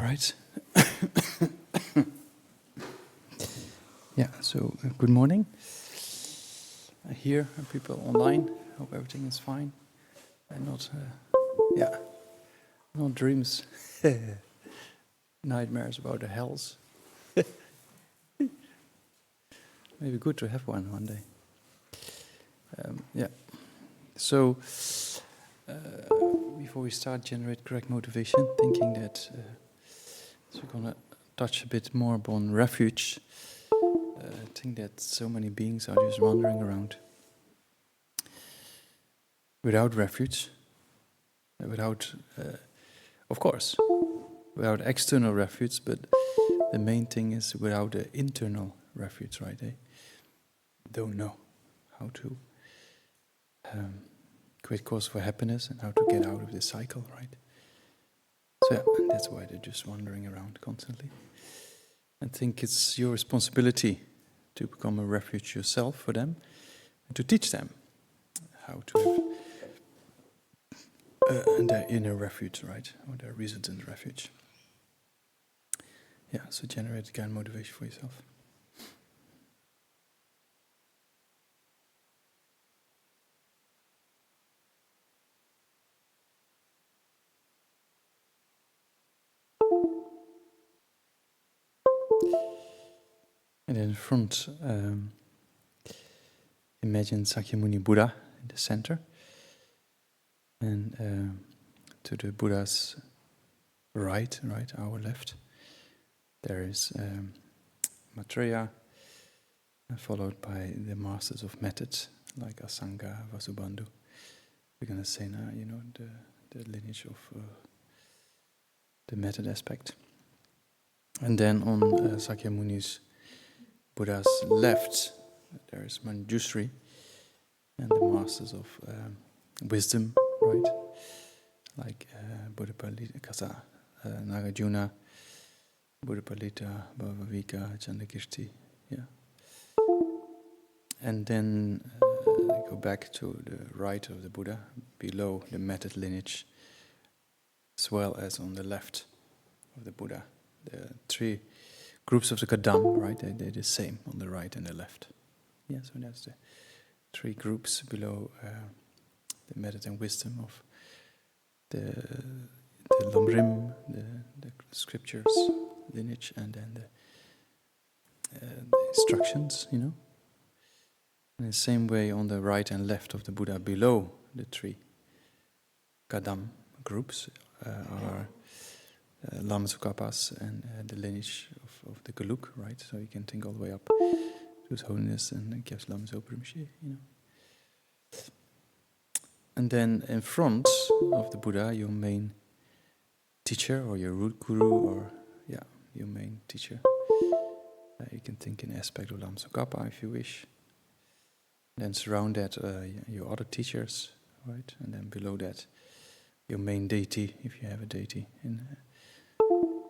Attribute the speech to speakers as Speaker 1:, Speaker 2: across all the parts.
Speaker 1: All right. So good morning. I hear people online. Hope everything is fine. And not dreams, nightmares about the hells. Maybe good to have one day. So before we start, generate correct motivation, thinking that we're gonna touch a bit more upon refuge. I think that so many beings are just wandering around without refuge, without external refuge, but the main thing is without the internal refuge, right? They don't know how to create cause for happiness and how to get out of this cycle, right? So that's why they're just wandering around constantly. I think it's your responsibility to become a refuge yourself for them and to teach them how to live in their inner refuge, right? Or their resident refuge. So generate the kind of motivation for yourself. And in front, imagine Sakyamuni Buddha in the center. And to the Buddha's right, our left, there is Maitreya, followed by the masters of methods like Asanga, Vasubandhu. We're going to say now, the lineage of the method aspect. And then on Sakyamuni's Buddha's left, there is Manjushri and the masters of wisdom, right? Like Buddhapalita, Kasa, Nagarjuna, Buddhapalita, Bhavavika, Chandakirti, And then go back to the right of the Buddha, below the method lineage, as well as on the left of the Buddha. The three groups of the Kadam, right? They're the same on the right and the left. So that's the three groups below the method and wisdom of the Lam-Rim, the scriptures lineage, and then the instructions, In the same way, on the right and left of the Buddha, below the three Kadam groups, are Lama Tsongkhapas and the lineage of the Geluk, right? So you can think all the way up to His Holiness and Kyabs Lama Zopa Rinpoche, And then in front of the Buddha, your main teacher or your root guru or your main teacher. You can think in aspect of Lama Tsongkhapa if you wish. Then surround that your other teachers, right? And then below that, your main deity, if you have a deity in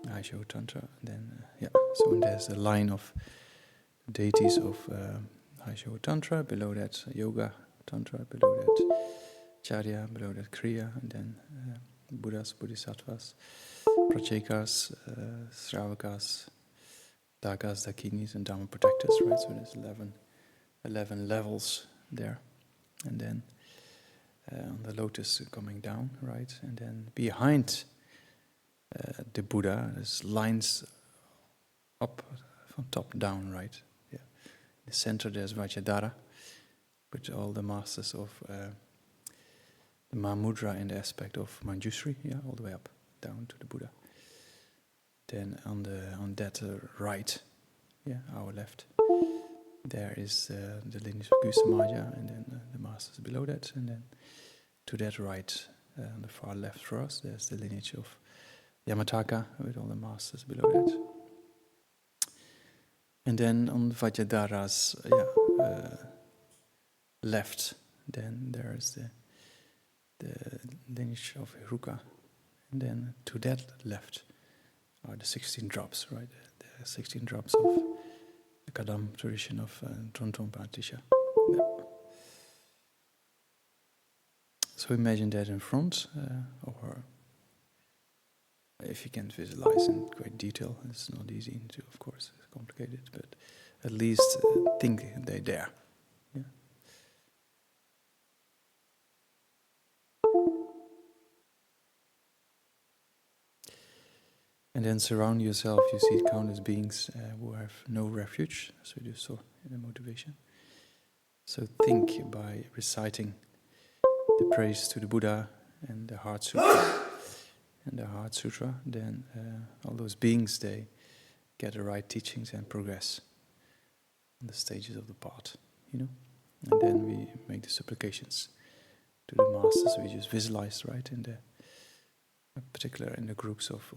Speaker 1: Aisho Tantra. Then so there's a line of deities of Aisho Tantra. Below that, Yoga Tantra. Below that, Charya. Below that, Kriya. And then Buddhas, Bodhisattvas, Prachekas, Sravakas, Dakas, Dakinis, and Dharma protectors, right? So there's 11 levels there. And then on the lotus coming down, right? And then behind the Buddha, there's lines up from top down, right? the center there's Vajradhara, with all the masters of the Mahamudra in the aspect of Manjushri, all the way up, down to the Buddha. Then on that right, our left, there is the lineage of Gusamaja, and then the masters below that, and then to that right, on the far left for us, there's the lineage of Yamataka, with all the masters below that. And then on Vajradhara's left, then there is the lineage of Heruka, and then to that left are the 16 drops, right? The 16 drops of the Kadam tradition of Tronton Patisha. So imagine that in front, or if you can't visualize in great detail, it's not easy to, of course, it's complicated, but at least think they're there. Yeah. And then surround yourself, you see countless beings who have no refuge, as we just saw in the motivation. So think by reciting the praise to the Buddha and the Heart Sutra, then all those beings, they get the right teachings and progress in the stages of the path, And then we make the supplications to the masters. We just visualize, right, in particular in the groups of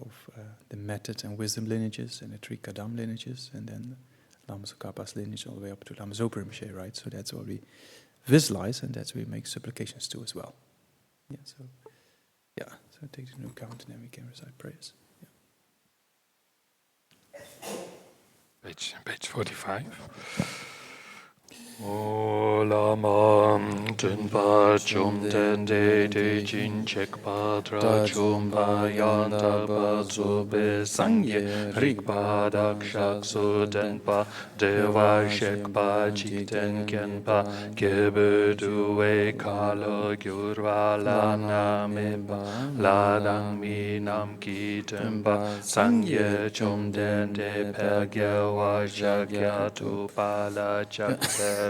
Speaker 1: the method and wisdom lineages and the 3 Kadam lineages, and then Lama Tsongkhapa's lineage all the way up to Lama Zopa Rinpoche, right? So that's what we visualize, and that's what we make supplications to as well. So take it into account, and then we can recite prayers.
Speaker 2: Page 45. O Lama Tunpa Chum Tende De Jin Chek Patra Chum Yanta Bazube Sangye Rikpa Dakshak Sudenpa Deva Shekpa Jiten Kenpa Kebe Duwe Kalo Gyurva Lana Mepa Ladang Minam Kitempa Sangye Chum Dende Pergyawa Shakya Tupala Chakse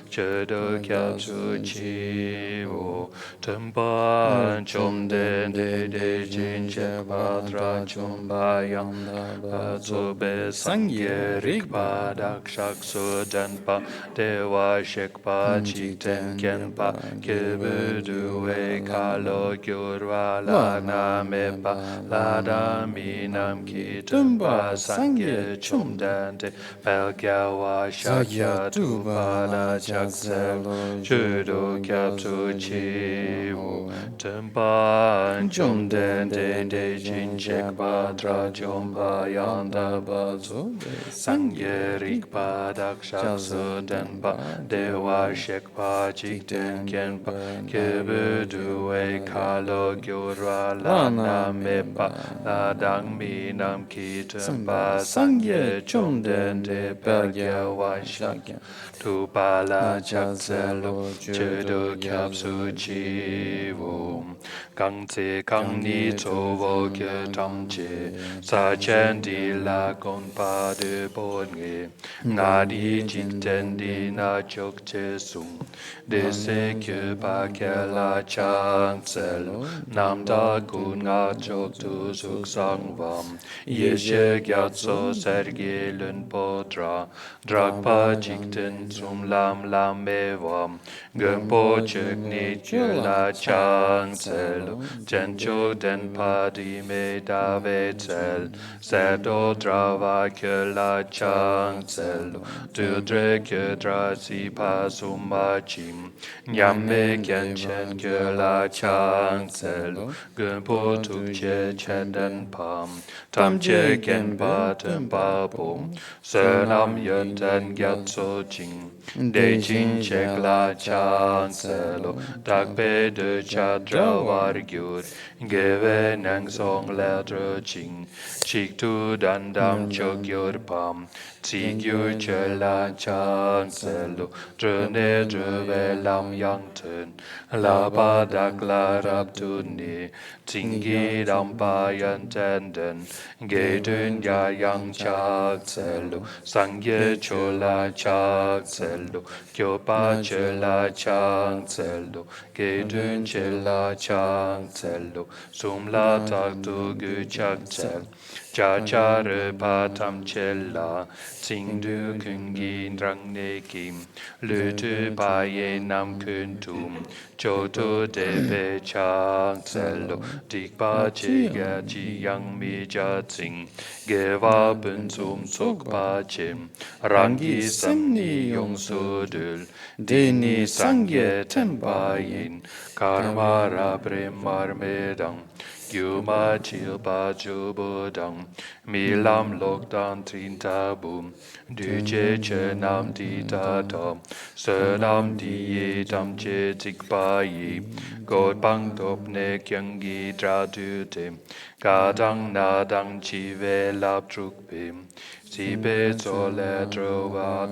Speaker 2: Chedo Kyatsu Chivo Tempa Chum Dende De Jinche Padra Chumba Yanda Bazube Sangye Rikpa Dakshak Sudenpa Dewa Shekpa Jiten Kenpa Kebe Duwe Kalo Gyurva Lana Mepa Lada Minam Kitempa Sangye Chum Dende Pelgyawa Shakya Tuba La Jakselo Judo Kyapsu Chivu Tempa Chum Dende De Jinchek Padra Chumba Yanda Bazo Sangye Rikpa Dakshak Sudenpa Dewa Shekpa Jikten Kenpa Kebe Duwe Kalo Gyurva Lana Mepa Ladang Minam Kitempa Sangye Chum Dende Pergyawa Shakya Tupala Jakselo Chedo Kyapsu Chivu Gangtse Gangni Tovo Kye Tamche Sachen Di La Gonpa De Bonge Nadi Jiten Di Na Chokche Sung Dese Kye Pa Kye La Changselo Namda Kun Nga Chok Tu Suk Sang Vam Yeshe Gyatso Serge Lun Podra Drakpa Jikten Zum Lam Lam Mevam Gumpo Chukni Chula Changselo Jencho Den Padi Me Davetel Sedo Drava Kula Changselo Dudre Kudra Sipa Sumachim Nyame Kenchen Kula Changselo Gumpo Tukche Chenden Pam Tamche Kenpa Tempa Pom Senam Yunten Gyatso Jing Dejin Chekla Chancelo, Dakpe de Chatra Wargyur, Geve Nang Song Ladra Ching, Chik Tu Dandam Chogyur Pam, Tsigyur Chela Chancelo, Drene Dreve Lam Yang Tun, Lapa Dakla Rabtuni, Tingi Dampa Yantenden, Gedun Yayang Chakselo, Sangye Chola Chakselo, Kyopa Chela Chakselo, Gedun Chela Chakselo, Sumla Taktu Gu Chaksel, Chachare Patam Chela, Tsingdu Kungi Drangne Kim, Lutu Paye Nam Kuntum, Choto Depe Chakselo, Dikpa Chiga Jiyang Mi Jatsing, Geva Bensum Sokpa Chim, Rangi Samni Yong Sudul, Dini Sangye Tempayin, Karma Rabre Marmedang, Gyuma Chilpa Jubudang, Milam Lokdan Trintabum, Duje Chenam Ditatam, Sernam Diye Dam Che Tikpayi, God Bang Topne Kyangi Dradute, Gadang Nadang Chive Lab Trukpim, Sibe Zole Drova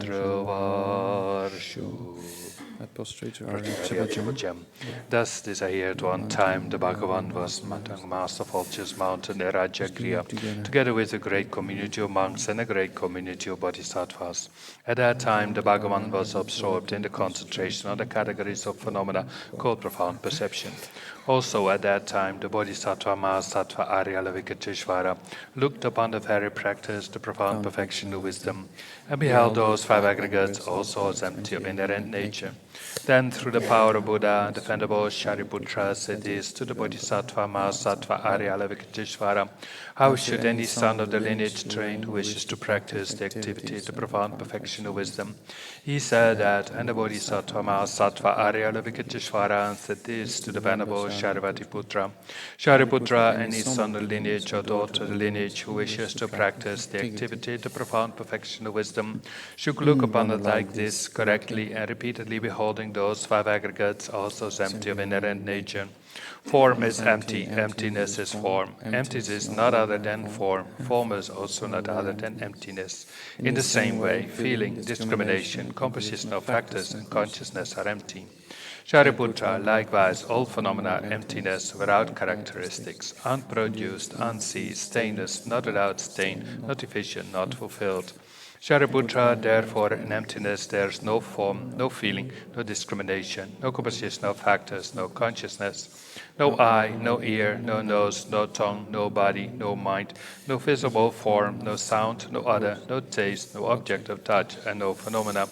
Speaker 2: Drovarshu.
Speaker 1: I prostrate to Arya.
Speaker 2: Thus, this year at one time, the Bhagavan was master of Vulture's mountain Rajagriha, together with a great community of monks and a great community of bodhisattvas. At that time, the Bhagavan was absorbed in the concentration on the categories of phenomena called profound perception. Also at that time, the Bodhisattva Mahasattva Arya-Lavikateshvara looked upon the very practice, the profound perfection of wisdom, and beheld those five aggregates also as empty of inherent nature. Then, through the power of Buddha, the venerable Shariputra said this to the Bodhisattva Mahasattva Arya-Lavikateshvara: how should any son of the lineage trained who wishes to practice the activity, the profound perfection of wisdom? He said that, and the Bodhisattva Mahasattva Arya-Lavikateshvara said this to the venerable Shariputra: Shariputra, any son of the lineage or daughter of the lineage who wishes to practice the activity, the profound perfection of wisdom, should look upon it like this, correctly and repeatedly beholding those five aggregates also as empty of inherent nature. Form is empty, emptiness is form. Emptiness is not other than form. Form is also not other than emptiness. In the same way, feeling, discrimination, composition of factors, and consciousness are empty. Shariputra, likewise, all phenomena are emptiness without characteristics, unproduced, unceased, stainless, not without stain, not efficient, not fulfilled. Shariputra, therefore, in emptiness there is no form, no feeling, no discrimination, no composition of factors, no consciousness, no eye, no ear, no nose, no tongue, no body, no mind, no visible form, no sound, no odor, no taste, no object of touch, and no phenomena.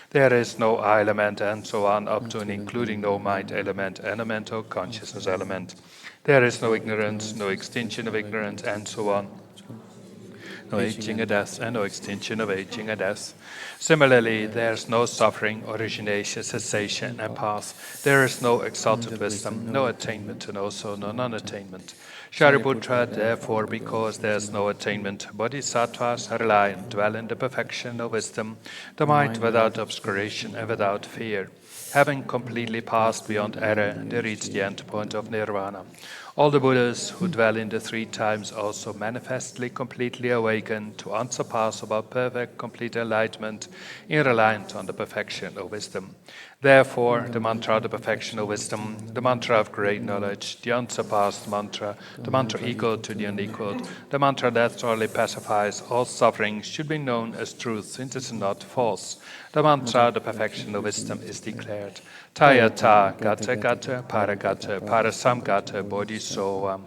Speaker 2: There is no eye element, and so on, up to and including no mind element and a mental consciousness element. There is no ignorance, no extinction of ignorance, and so on. No aging and death, and no extinction of aging and death. Similarly, there is no suffering, origination, cessation, and path. There is no exalted wisdom, no attainment, and also no non-attainment. Shariputra, therefore, because there is no attainment, bodhisattvas rely and dwell in the perfection of wisdom, the mind without obscuration and without fear. Having completely passed beyond error, they reach the end point of nirvana. All the Buddhas who dwell in the three times also manifestly completely awaken to unsurpassable, perfect, complete enlightenment in reliance on the perfection of wisdom. Therefore, the mantra of the perfection of wisdom, the mantra of great knowledge, the unsurpassed mantra, the mantra equal to the unequaled, the mantra that thoroughly pacifies all suffering should be known as truth, since it is not false. The mantra of the perfection of wisdom is declared: Tayata gata gata paragata parasamgata bodhisovam.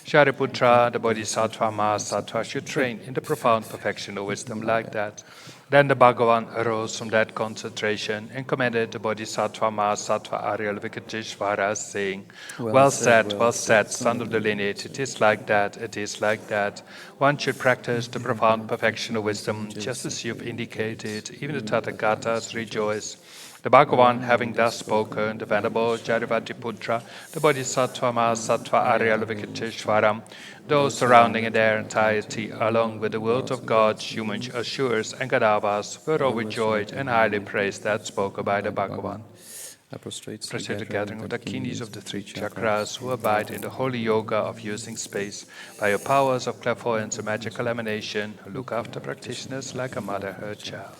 Speaker 2: Shariputra, the Bodhisattva Mahasattva, should train in the profound perfection of wisdom like that. Then the Bhagavan arose from that concentration and commanded the Bodhisattva Mahasattva Arya-Lavikateshvara, saying, well said, son of the lineage, it is like that, it is like that. One should practice the profound perfection of wisdom, just as you've indicated. Even the Tathagatas rejoice. The Bhagavan, having thus spoken, the Venerable Jarivattiputra, the Bodhisattva Mahasattva Arya Vikiteshwaram, those surrounding in their entirety, along with the world of gods, humans, Asurs, and Gadavas, were overjoyed and highly praised that spoken by the Bhagavan.
Speaker 1: I prostrate
Speaker 2: The gathering of the kinis of the three chakras who abide in the holy yoga of using space by your powers of clairvoyance and magical emanation, who look after practitioners like a mother her child.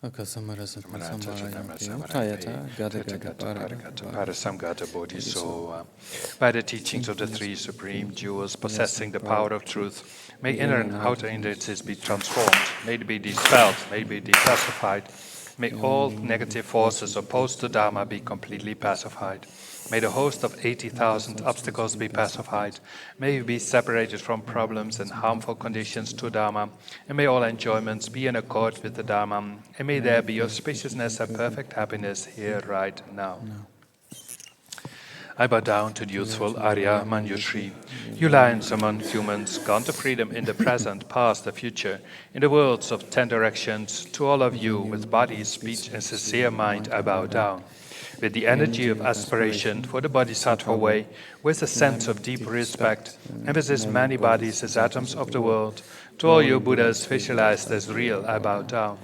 Speaker 2: By the teachings of the three supreme jewels possessing the power of truth, may inner and outer hindrances be transformed, may they be dispelled, may they be depacified, may all negative forces opposed to Dharma be completely pacified. May the host of 80,000 obstacles be pacified. May we be separated from problems and harmful conditions to Dharma. And may all enjoyments be in accord with the Dharma. And may there be auspiciousness and perfect happiness here right now. I bow down to the youthful Arya Manjushri. You lions among humans, gone to freedom in the present, past, the future, in the worlds of 10 directions. To all of you, with body, speech, and sincere mind, I bow down. With the energy of aspiration for the Bodhisattva way, with a sense of deep respect, and with as many bodies as atoms of the world, to all you Buddhas visualized as real, I bow down.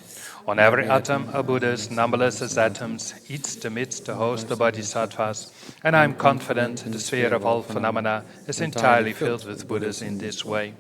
Speaker 2: On every atom, a Buddhas, numberless as atoms, each amidst the host of Bodhisattvas, and I am confident the sphere of all phenomena is entirely filled with Buddhas in this way.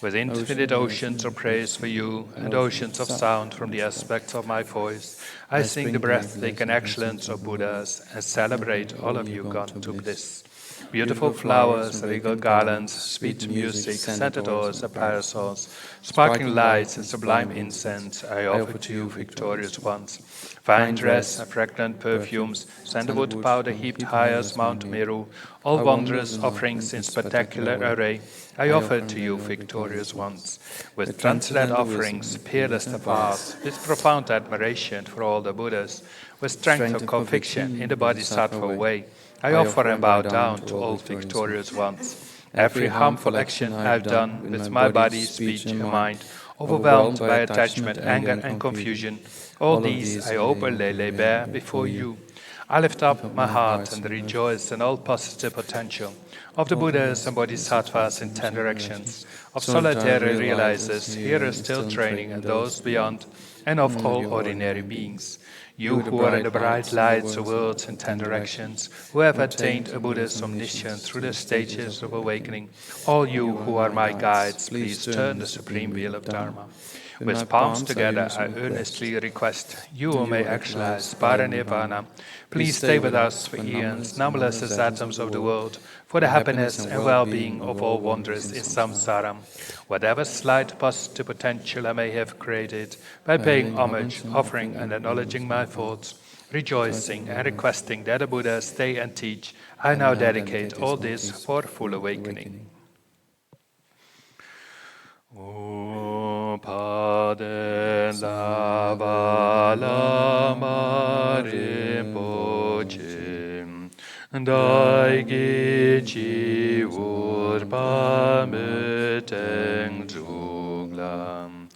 Speaker 2: With infinite oceans of praise for you and oceans of sound from the aspects of my voice, I sing the breathtaking excellence of Buddhas and celebrate all of you gone to bliss. Beautiful flowers, regal garlands, sweet music, scented oils and parasols, sparkling lights and sublime incense, I offer to you, victorious ones. Fine dress and fragrant perfumes, sandalwood powder heaped high as Mount Meru, all wondrous offerings in spectacular array, I offer to you, victorious ones. With transcendent offerings, peerless the path, with profound admiration for all the Buddhas, with strength of conviction in the Bodhisattva way, I offer and bow down to all victorious ones. Every harmful action I have done with my body, speech, and mind, overwhelmed by attachment, anger, and confusion, all these I openly lay bare before you. I lift up my heart and rejoice in all positive potential of the Buddhas and Bodhisattvas in 10 directions, of solitary realizers, hearers still training, and those beyond, and of all ordinary beings. You who are in the bright lights of worlds in 10 directions, who have attained a Buddha's omniscience through the stages of awakening, all you who are my guides, please turn the supreme wheel of Dharma. With palms together, I earnestly request you who may actualize Paranirvana. Please stay with us for eons, numberless as atoms of the world, for the happiness and well-being of all wanderers in samsara. Whatever slight positive potential I may have created, by paying homage, offering and acknowledging my thoughts, rejoicing and requesting that the Buddha stay and teach, I now dedicate all this for full awakening. O Pade Lava Lam-Rim Dai Gichi Urba Müteng Zuglam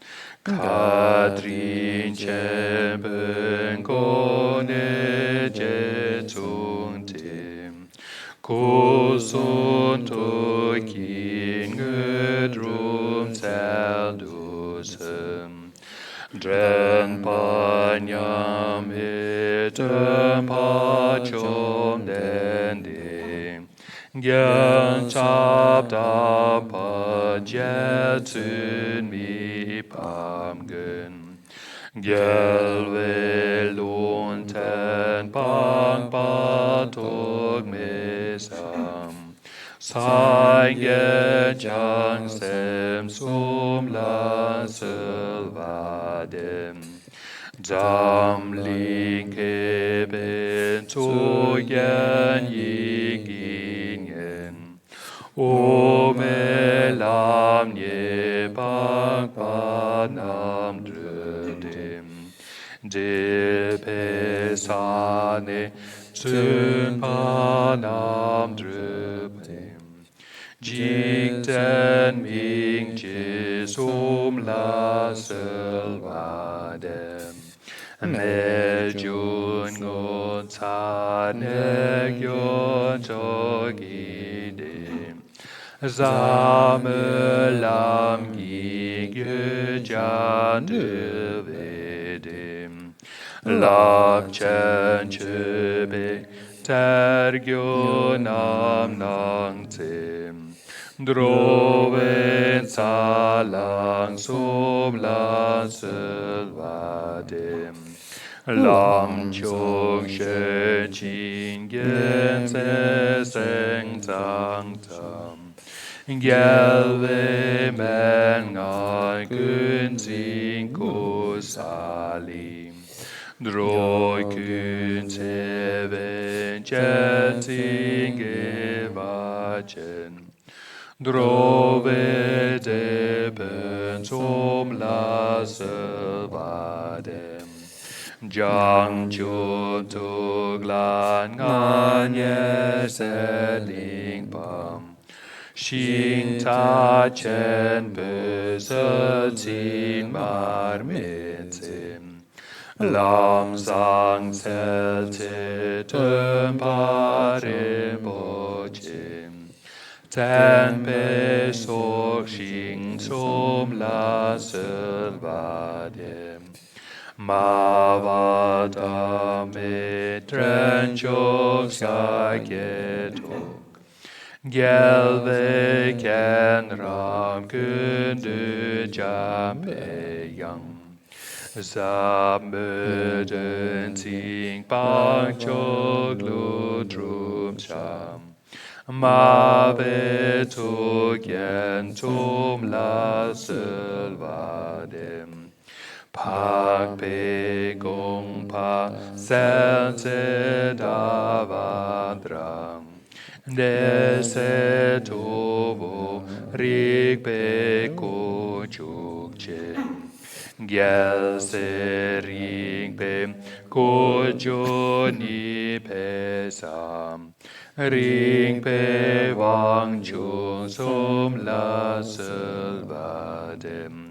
Speaker 2: Katrin Chempen Kone Jetung Tim Kusun Tokin Gedrum Zeldusem Dren Panyam Hitem Pachom Dende Gyan Chapta Pajetsun Mi Pamgen Gelwe Lunten Pang Patog Mesam Saige Jang Sem Sum La Selvadem Zam Linke Zogen Yigingen. Ome Lam Nye Bak Banam Drudim. De Pesane Tsun Panam Drudim. Jikten Ming Jisum La Selvadem. Mejun Gon Tane Gyon Jogidim. Zamelam Gigyan Duvidim. Lab Chen Chebe Tergyo Nam Nang Tim. Droven Salang Som La Selvadim. Lam Chok Shen Chin Gen Se Seng Tang Tam. Gelve Men Ngai Kun Sin Ko Salim. Droi Kun Seven Cheting Evachen. Drove Deben Som La Selvadem. Jang Chut Tuglan Nganye Seling Pam. Shing Ta Chen Besetin Marmitim. Lam Sang Sel Titum Parim Bochim. Ten Pesok Shing Som La Selvadem. Mavadame Trenchok Sagetok. Gelve Ken Ram Kundu Jamyang. Zamöden Ting Bang Chok Ludrum Cham. Mave Tugyen Tum La Selvadem. Pak Pe Gong Pa Sel Te Davadrang. Dese Tovo Rik Pe Ko Chuk Chen. Gyal Se Rik Pe Ko Joni Pe Sam. Rik Pe Wang Chung Som La Selvadem.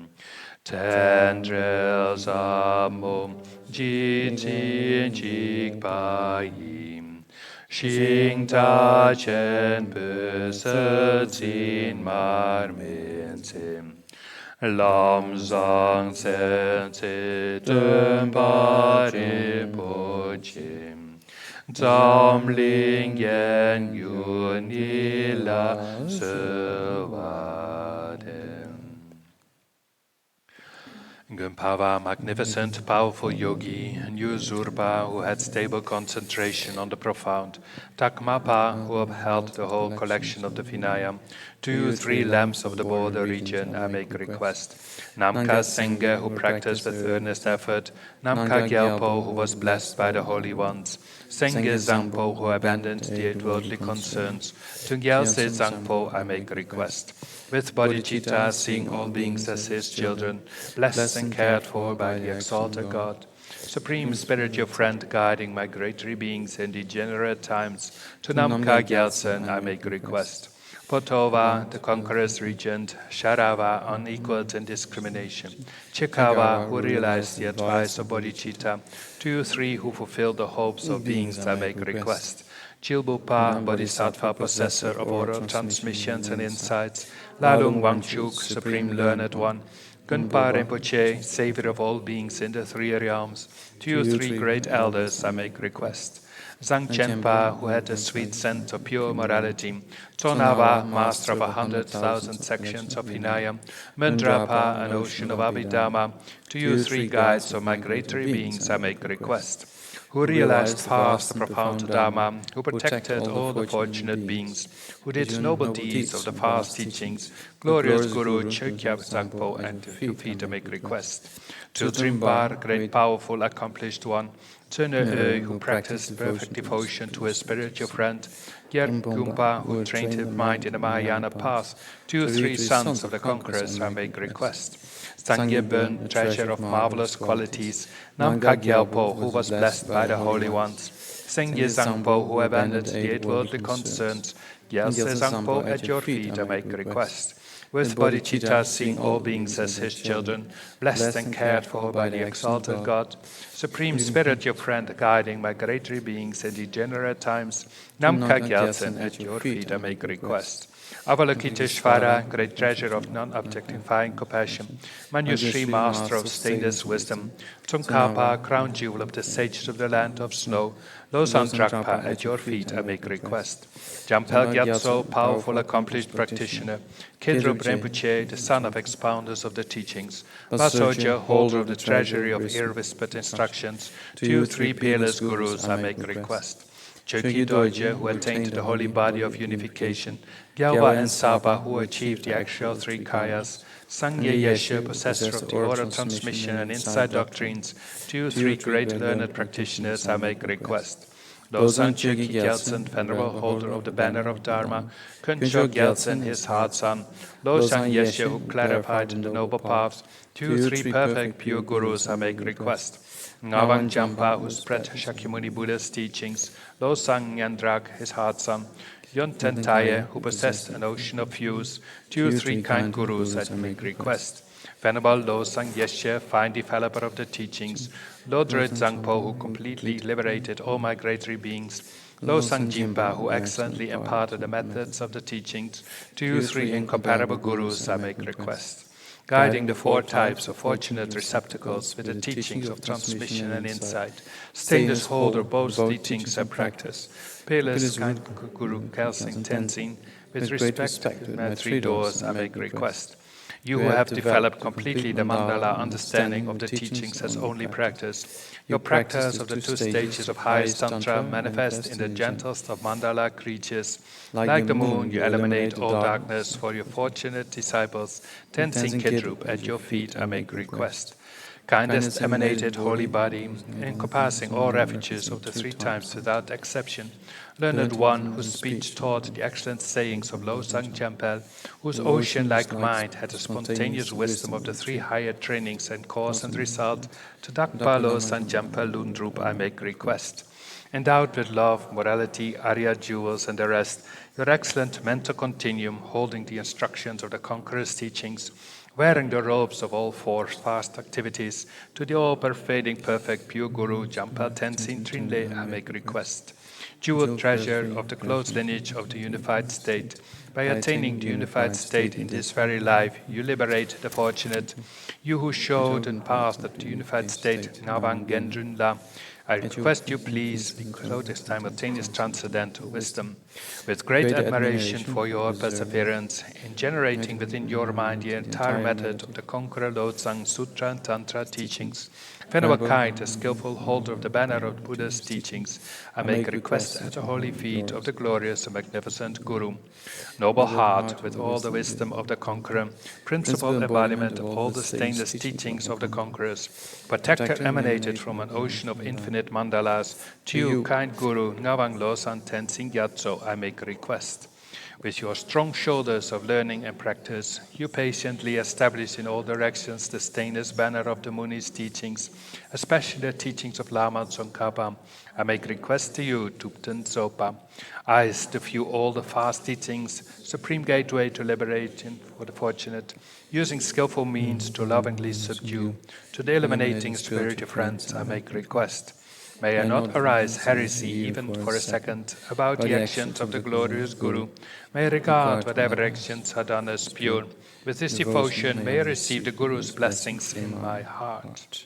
Speaker 2: Tendrils Amom Jitin Jik Bayim. Shing Ta Chen Besetin Marmintim. Lam Zang Sen Titum Parim Pochim. Tam Ling Yen Yun Ila Sevadem. Gumpava, magnificent, powerful yogi, Nyuzurba, who had stable concentration on the profound, Takmapa, who upheld the whole collection of the Vinaya, 2-3 lamps of the border region, I make request. Namka Sengye, who practiced with earnest effort, Namka Gyalpo, who was blessed by the holy ones, Sengye Zangpo, who abandoned the 8 worldly concerns, to Gyalse Zangpo, I make request. With bodhicitta, seeing all beings as his children, blessed and cared for by the exalted God, Supreme Spiritual Friend guiding migratory beings in degenerate times, to Namka Gyaltsen I make request. Potova, the conqueror's regent, Sharava, unequaled in discrimination, Chikawa, who realized the advice of bodhicitta, 2-3 who fulfilled the hopes of beings I make request. Chilbupa, Bodhisattva, possessor of oral transmissions and insights, Lalung Wangchuk, Supreme Learned One, Gunpa Rinpoche, Savior of all beings in the 3 realms, 2-3 great elders I make request. Zang Chenpa, who had a sweet scent of pure morality, Tonava, master of 100,000 sections of Vinaya, Mundrapa, an ocean of Abhidhamma, 2-3 guides of migratory beings I make request. Who realized fast the profound Dharma, who protected all the fortunate beings, who did noble deeds of the fast teachings, glorious Guru Chokyab Zangpo, and to feet make request. To Trimbar, great powerful accomplished one, who practiced perfect devotion to his spiritual friend, Gyergumpa, who trained his mind in the Mahayana path, to you three sons of the conquerors I make request. Sangyebön, treasure of marvelous qualities, Namka Gyalpo, who was blessed by the holy ones, Sengye Zangpo, who abandoned the eight worldly concerns, Gyalse Zangpo, at your feet I make request. With bodhicitta, seeing all beings as his children, blessed and cared for by the exalted God, Supreme Spirit, your friend, guiding migratory beings in degenerate times, Namka Gyaltsen, at your feet I make request. Avalokiteshvara, great treasure of non-objectifying compassion, Manjushri, master of stainless wisdom, Tsongkhapa, crown jewel of the sages of the land of snow, Losang Drakpa, at your feet I make request. Jampel Gyatso, powerful accomplished practitioner, Khedrup Rinpoche, the son of expounders of the teachings, Vasoja, holder of the treasury of ear-whispered instructions, to you three peerless gurus I make request. Choki Dorje, who attained the holy body of unification, Gyalwa and Saba, who achieved the actual three kayas, Sangye Yeshe, possessor of the oral transmission and inside doctrines, to you three great learned practitioners I make request. Losang Choki Gyaltsen, venerable holder of the banner of Dharma, Kuncho Gyaltsen, his heart son, Losang Yeshe, who clarified the noble paths, to you three perfect pure gurus I make request. Ngawang Jampa, who spread Shakyamuni Buddha's teachings, Losang Nyandrak, his heart son, Yonten Taye, who possessed an ocean of views, to you three kind gurus I make request. Venerable Losang Yeshe, fine developer of the teachings, Lodred Zangpo, who completely liberated all migratory beings, Losang Jimpa, who excellently imparted the methods of the teachings, to you three incomparable gurus I make request. Guiding the four types of fortunate receptacles with the teachings of transmission and insight, stainless holder both teachings and practice, peerless kind Guru Kelsing Tenzin, with respect to my three doors I make request. You who have developed completely the mandala understanding of the teachings as only practice, your practice of the two stages of highest tantra manifest in the gentlest of mandala creatures. Like the moon, you eliminate all darkness for your fortunate disciples. Tenzin Khedrup, at your feet I make request. Kindest emanated holy body, encompassing all refuges of the three times without exception, learned one, whose speech taught the excellent sayings of Losang Jampel, whose ocean-like mind had the spontaneous wisdom of the three higher trainings and cause and result, to Dakpa Losang Jampel Lundrup I make request. Endowed with love, morality, Arya jewels, and the rest, your excellent mental continuum, holding the instructions of the conqueror's teachings, wearing the robes of all four fast activities, to the all-pervading perfect pure Guru, Jampal Tenzin Trinle, I make request. Jewel treasure of the close lineage of the unified state, by attaining the unified state in this very life, you liberate the fortunate. You who showed and passed at the unified state, Ngawang Gendrun La, I request you please bestow this simultaneous transcendental wisdom. With great admiration for your perseverance in generating within your mind the entire method of the Conqueror Losang Sutra and Tantra teachings, venerable kind, a skillful holder of the banner of Buddha's teachings, I make a request at the holy feet of the glorious and magnificent Guru. Noble heart, with all the wisdom of the Conqueror, principal embodiment of all the stainless teachings of the Conquerors, protector emanated from an ocean of infinite mandalas, to you, kind Guru, Ngawang Losang Tenzin Gyatso, I make a request. With your strong shoulders of learning and practice, you patiently establish in all directions the stainless banner of the Muni's teachings, especially the teachings of Lama Tsongkhapa. I make request to you, Tupten Zopa, eyes to view all the fast teachings, supreme gateway to liberation for the fortunate, using skillful means to lovingly subdue. To the eliminating spiritual friends, I make request. May I not arise heresy even for a second about the actions of the glorious Guru. May I regard whatever actions are done as pure. With this devotion, may I receive the Guru's blessings in my heart.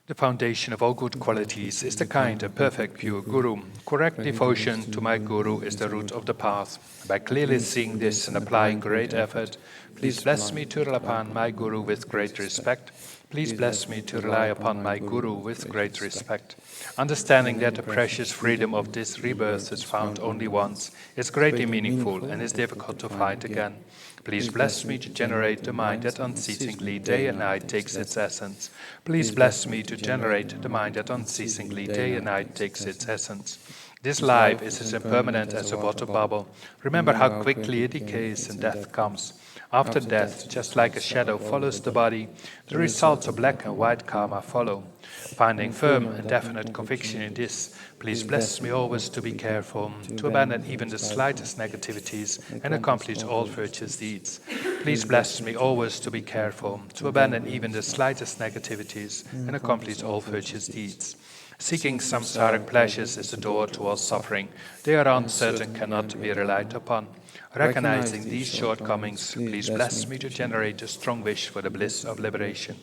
Speaker 2: The foundation of all good qualities is the kind and perfect pure Guru. Correct devotion to my Guru is the root of the path. By clearly seeing this and applying great effort, please bless me to rely upon my Guru with great respect. Please bless me to rely upon my Guru with great respect. Understanding that the precious freedom of this rebirth is found only once is greatly meaningful and is difficult to find again. Please bless me to generate the mind that unceasingly day and night takes its essence. Please bless me to generate the mind that unceasingly day and night takes its essence. This life is as impermanent as a water bubble. Remember how quickly it decays and death comes. After death, just like a shadow follows the body, the results of black and white karma follow. Finding firm and definite conviction in this, please bless me always to be careful, to abandon even the slightest negativities and accomplish all virtuous deeds. Please bless me always to be careful, to abandon even the slightest negativities and accomplish all virtuous deeds. Seeking samsaric pleasures is the door to all suffering. They are uncertain, cannot be relied upon. Recognizing these shortcomings, please bless me to generate a strong wish for the bliss of liberation.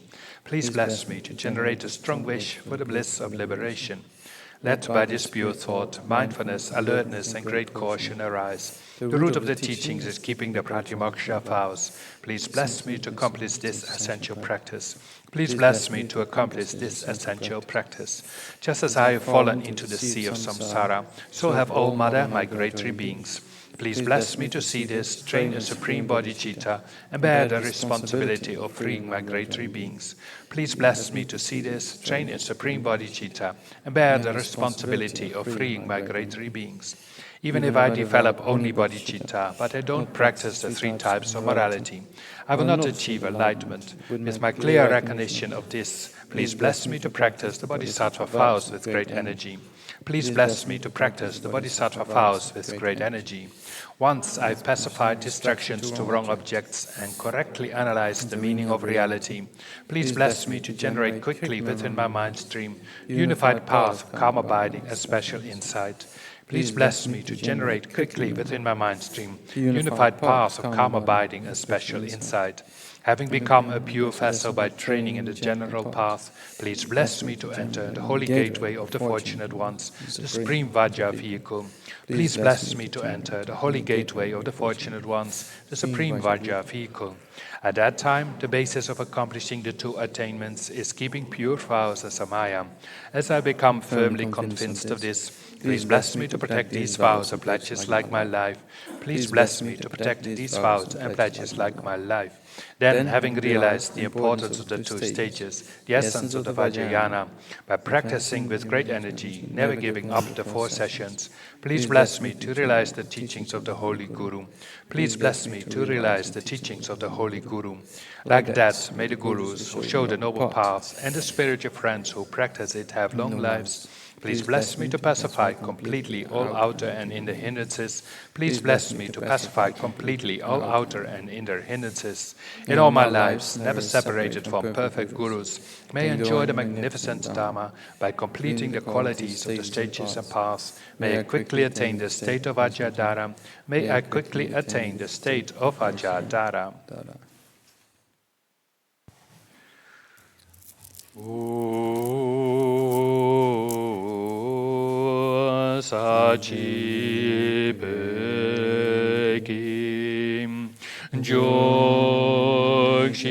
Speaker 2: Please bless me to generate a strong wish for the bliss of liberation. Let by this pure thought, mindfulness, alertness, and great caution arise. The root of the teachings is keeping the Pratimoksha vows. Please bless me to accomplish this essential practice. Please bless me to accomplish this essential practice. Just as I have fallen into the sea of samsara, so have all mother migratory beings. Please bless me to see this, train a supreme bodhicitta, and bear the responsibility of freeing migratory beings. Please bless me to see this, train a supreme bodhicitta, and bear the responsibility of freeing migratory beings. Even if I develop only bodhicitta, but I don't practice the three types of morality, I will not achieve enlightenment. With my clear recognition of this, please bless me to practice the bodhisattva vows with great energy. Please bless me to practice the bodhisattva vows with great energy. Once I've pacified distractions to wrong objects and correctly analyzed the meaning of reality, please bless me to generate quickly within my mind stream unified path, calm abiding, as special insight. Please bless me to generate quickly within my mind stream unified path of calm abiding, as special insight. Having become a pure vessel by training in the general path, please bless me to enter the holy gateway of the fortunate ones, the supreme Vajra vehicle. Please bless me to enter the holy gateway of the fortunate ones, the supreme Vajra vehicle. At that time, the basis of accomplishing the two attainments is keeping pure vows as samaya. As I become firmly convinced of this, please bless me to protect these vows and pledges like my life. Please bless me to protect these vows and pledges like my life. Then, having realized the importance of the two stages, the essence of the Vajrayana, by practicing with great energy, never giving up the 4 sessions, please bless me to realize the teachings of the Holy Guru. Please bless me to realize the teachings of the Holy Guru. Like that, may the Gurus who show the noble path and the spiritual friends who practice it have long lives. Please bless me to pacify completely all outer and inner hindrances. Please bless me to pacify completely all outer and inner hindrances. In all my lives, never separated from perfect Gurus, may I enjoy the magnificent Dharma by completing the qualities of the stages and paths. May I quickly attain the state of Ajadara. May I quickly attain the state of Ajadara. Sachi Bekim Jokshi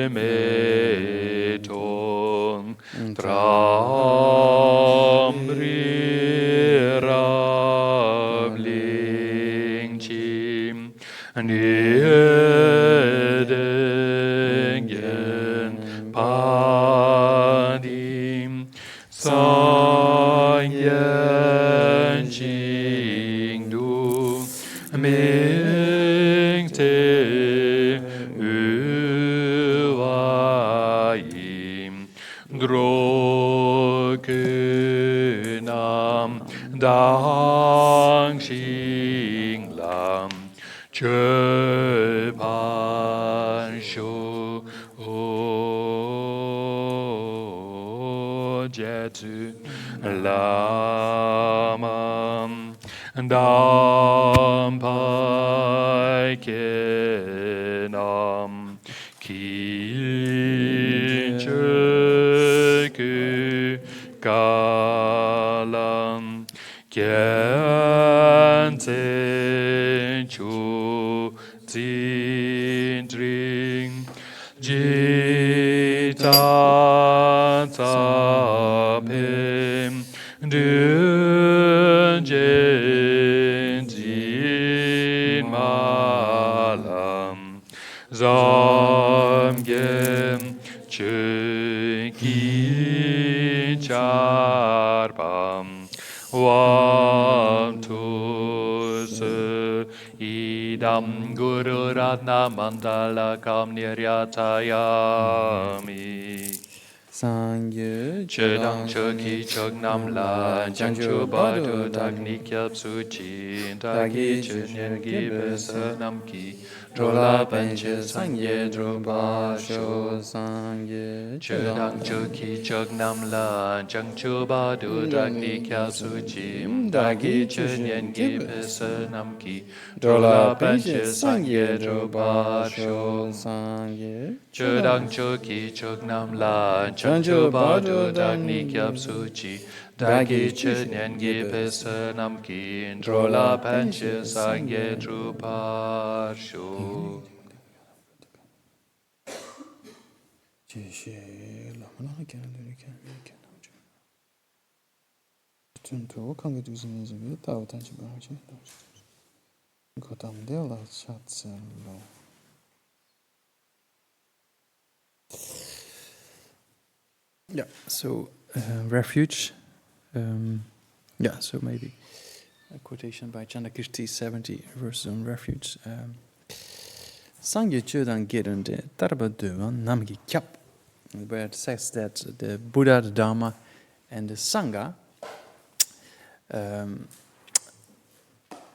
Speaker 2: Metong Tramri Rabling Chim Niedengen Padim Sangyen Jingdu Mingte Uwaim Grokunam Dang Xing Lam Chöpan Shu Jetu Lamam Dampai Kenam Kicheku Kalam Kenten Chu Tindring Charbam One two Idam Guru Ratna Mandala Kam Niryatayami
Speaker 1: Sangye
Speaker 2: Chedang Choki Chognam La Jangchu Badu Dagni Kyab Suchi Dagi Chunyan Gibes Namki Drola Benche Sangye Droba Sho
Speaker 1: Sangye
Speaker 2: Chedang Choki Chognam La Jangchu Badu Dagni Kyab Suchi Dagi Chunyan Gibes Namki Drola Benche Sangye Droba Sho
Speaker 1: Sangye
Speaker 2: Chudang Choki Chognam La Chanchu Badu Dagni Kyab Suchi Dagi Chenyan Gipes Namki Drola Panche Sangye Druparshu
Speaker 1: Yeah, so refuge. Yeah, so maybe a quotation by Chandakirti, 70 verses on refuge. Sangye Chodan Gerunde Tarba Duan Namgi Kyap, where it says that the Buddha, the Dharma, and the Sangha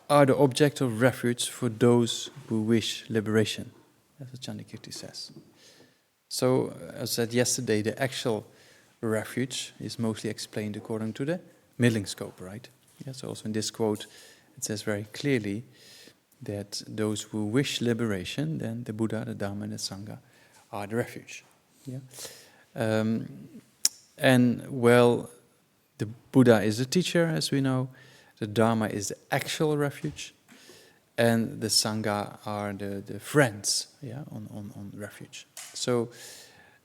Speaker 1: are the object of refuge for those who wish liberation. That's what Chandakirti says. So, as I said yesterday, the actual refuge is mostly explained according to the middling scope, right? Yes, also in this quote, it says very clearly that those who wish liberation, then the Buddha, the Dharma, and the Sangha are the refuge. Yeah. And well, the Buddha is the teacher, as we know. The Dharma is the actual refuge, and the Sangha are the friends, yeah, on refuge. So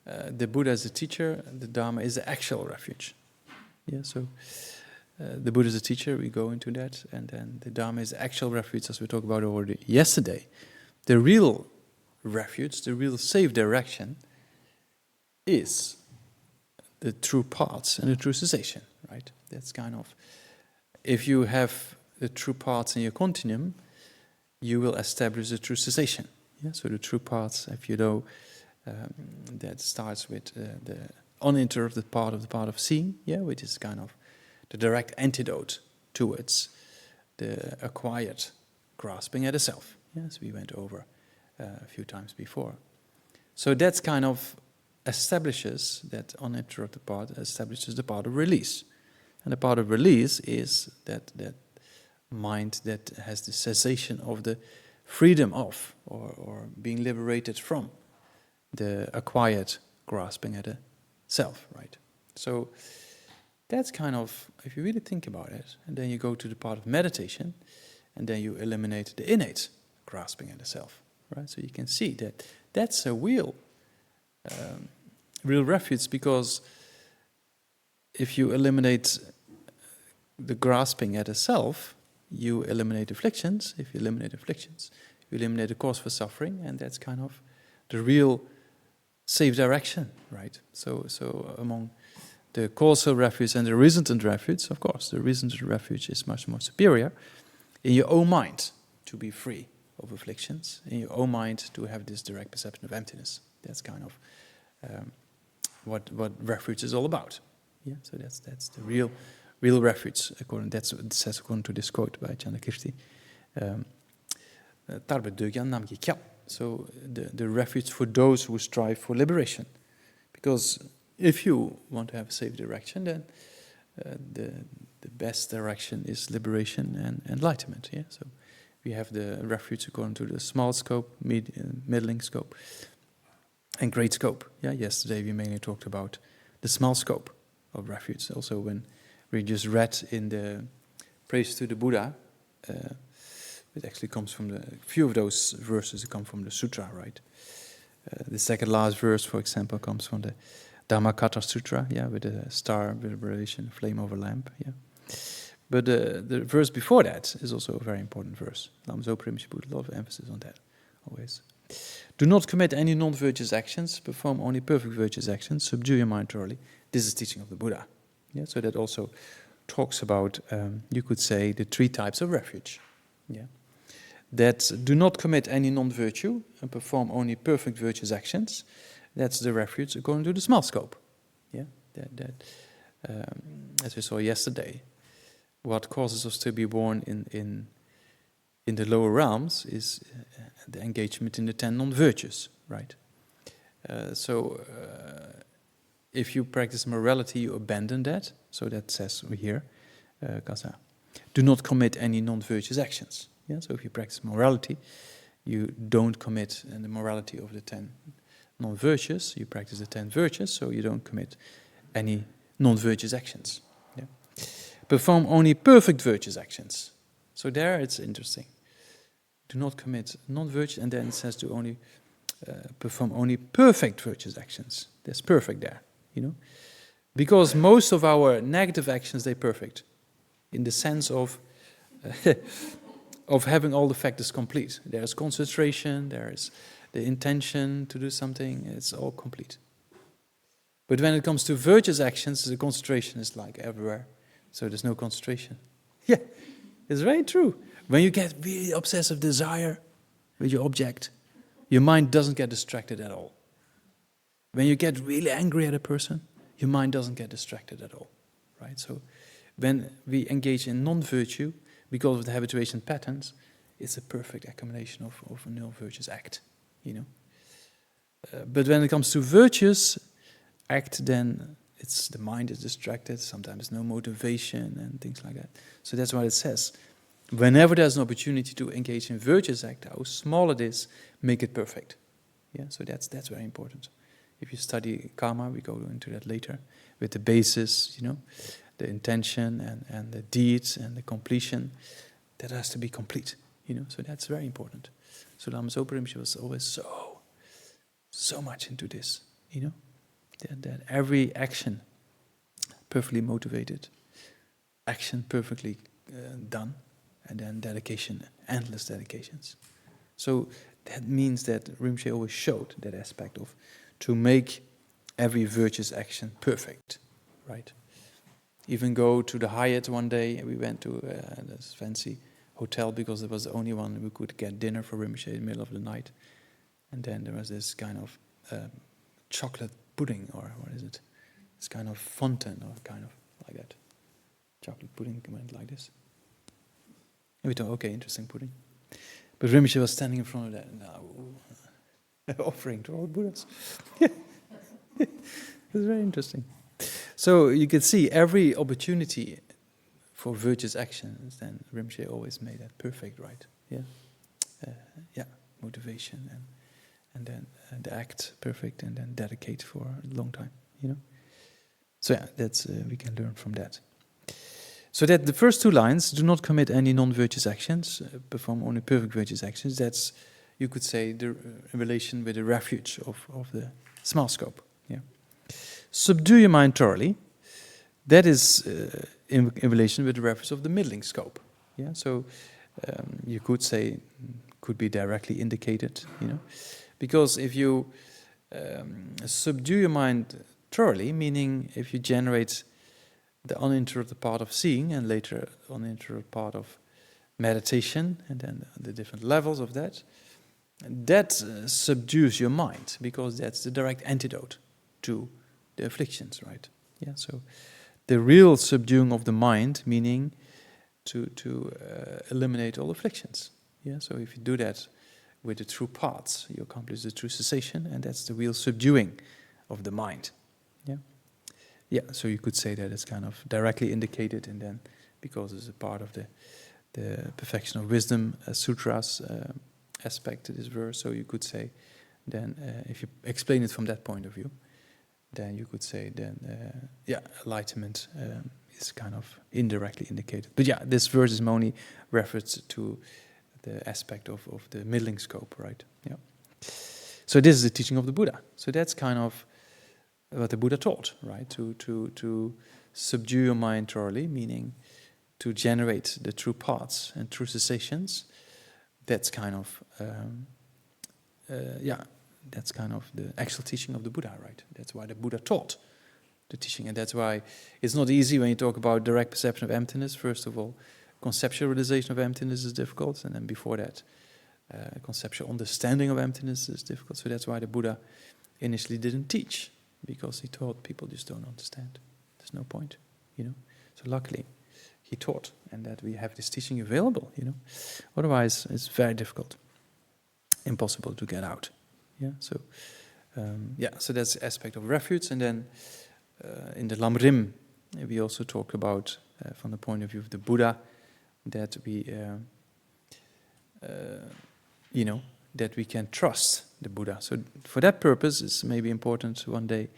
Speaker 1: the Buddha is the teacher, the Dharma is the actual refuge. Yeah, so the Buddha is the teacher, we go into that, and then the Dharma is the actual refuge, as we talked about already yesterday. The real refuge, the real safe direction, is the true paths and the true cessation, right? That's kind of, if you have the true paths in your continuum, you will establish the true cessation. Yeah? So the true paths, if you know, that starts with the uninterrupted part of the path of seeing, yeah, which is kind of the direct antidote towards the acquired grasping at the self, as we went over a few times before. So that's kind of establishes that uninterrupted part, establishes the part of release. And the part of release is that mind that has the cessation of the freedom of, or being liberated from, the acquired grasping at a self, right? So that's kind of, if you really think about it, and then you go to the part of meditation, and then you eliminate the innate grasping at the self, right? So you can see that that's a real refuge, because if you eliminate the grasping at a self, you eliminate afflictions. If you eliminate afflictions, you eliminate the cause for suffering, and that's kind of the real safe direction, right? So among the causal refuge and the resultant refuge, of course, the resultant refuge is much more superior in your own mind to be free of afflictions, in your own mind to have this direct perception of emptiness. That's kind of what refuge is all about. Yeah, so that's the real refuge. That's what it says according to this quote by Chandakirti. So the refuge for those who strive for liberation, because if you want to have a safe direction, then the best direction is liberation and enlightenment. Yeah, so we have the refuge according to the small scope, middling scope, and great scope. Yeah, yesterday we mainly talked about the small scope of refuge. Also, when we just read in the Praise to the Buddha, it actually comes from a few of those verses come from the sutra, right? The second last verse, for example, comes from the Dhammakata Sutra, yeah, with the star, liberation, flame over lamp, yeah. But the verse before that is also a very important verse. Lam Rim put a lot of emphasis on that, always. Do not commit any non-virtuous actions, perform only perfect virtuous actions, subdue your mind thoroughly, this is teaching of the Buddha. Yeah, so that also talks about, you could say, the 3 types of refuge. Yeah, that do not commit any non-virtue and perform only perfect virtuous actions. That's the refuge according to the small scope. Yeah, as we saw yesterday, what causes us to be born in the lower realms is the engagement in the 10 non-virtues, right? If you practice morality, you abandon that. So that says here, Kasa, do not commit any non-virtuous actions. Yeah? So if you practice morality, you don't commit the morality of the 10 non-virtues. You practice the 10 virtues, so you don't commit any non-virtuous actions. Yeah? Perform only perfect virtuous actions. So there it's interesting. Do not commit non-virtuous, and then it says to only perform only perfect virtuous actions. There's perfect there, you know? Because most of our negative actions, they're perfect. In the sense of of having all the factors complete. There's concentration, there's the intention to do something, it's all complete. But when it comes to virtuous actions, the concentration is like everywhere. So there's no concentration. Yeah, it's very true. When you get really obsessive desire with your object, your mind doesn't get distracted at all. When you get really angry at a person, your mind doesn't get distracted at all, right? So when we engage in non-virtue, because of the habituation patterns, it's a perfect accumulation of a non-virtuous act, you know. But when it comes to virtuous act, then it's the mind is distracted, sometimes no motivation and things like that. So that's why it says, whenever there's an opportunity to engage in virtuous act, how small it is, make it perfect. Yeah, so that's very important. If you study karma, we go into that later, with the basis, you know, the intention and the deeds and the completion, that has to be complete, you know, so that's very important. So Lama Zopa Rinpoche was always so much into this, you know, that every action perfectly motivated, action perfectly done, and then dedication, endless dedications. So that means that Rinpoche always showed that aspect of to make every virtuous action perfect, right? Even go to the Hyatt one day, we went to this fancy hotel because it was the only one we could get dinner for Rinpoche in the middle of the night. And then there was this kind of chocolate pudding, or what is it? This kind of fontaine, or kind of like that. Chocolate pudding went like this. And we thought, okay, interesting pudding. But Rinpoche was standing in front of that, offering to all Buddhas. It was very interesting. So you can see every opportunity for virtuous actions, then Rinpoche always made that perfect, right? Yeah, motivation and then the act perfect, and then dedicate for a long time, you know. So yeah, that's we can learn from that. So that the first 2 lines, do not commit any non-virtuous actions, perform only perfect virtuous actions. That's, you could say, the relation with the refuge of the small scope. Yeah. Subdue your mind thoroughly. That is in relation with the reference of the middling scope. Yeah, so you could say, could be directly indicated, you know, because if you subdue your mind thoroughly, meaning if you generate the uninterrupted part of seeing and later uninterrupted part of meditation, and then the different levels of that, that subdues your mind, because that's the direct antidote to the afflictions, right? Yeah, so the real subduing of the mind, meaning to eliminate all afflictions. Yeah, so if you do that with the true paths, you accomplish the true cessation, and that's the real subduing of the mind. Yeah, yeah. So you could say that it's kind of directly indicated, and then because it's a part of the perfection of wisdom sutras aspect to this verse, so you could say then if you explain it from that point of view, then you could say then enlightenment is kind of indirectly indicated. But yeah, this verse is only referred to the aspect of the middling scope, right? Yeah. So this is the teaching of the Buddha. So that's kind of what the Buddha taught, right? To subdue your mind thoroughly, meaning to generate the true paths and true cessations. That's kind of that's kind of the actual teaching of the Buddha, right? That's why the Buddha taught the teaching. And that's why it's not easy when you talk about direct perception of emptiness. First of all, conceptual realization of emptiness is difficult, and then before that, conceptual understanding of emptiness is difficult. So that's why the Buddha initially didn't teach, because he thought people just don't understand. There's no point, So luckily, he taught, and that we have this teaching available, Otherwise, it's very difficult, impossible to get out. So that's the aspect of refuge. And then in the Lam-Rim, we also talk about, from the point of view of the Buddha, that we, that we can trust the Buddha. So for that purpose, it's maybe important one day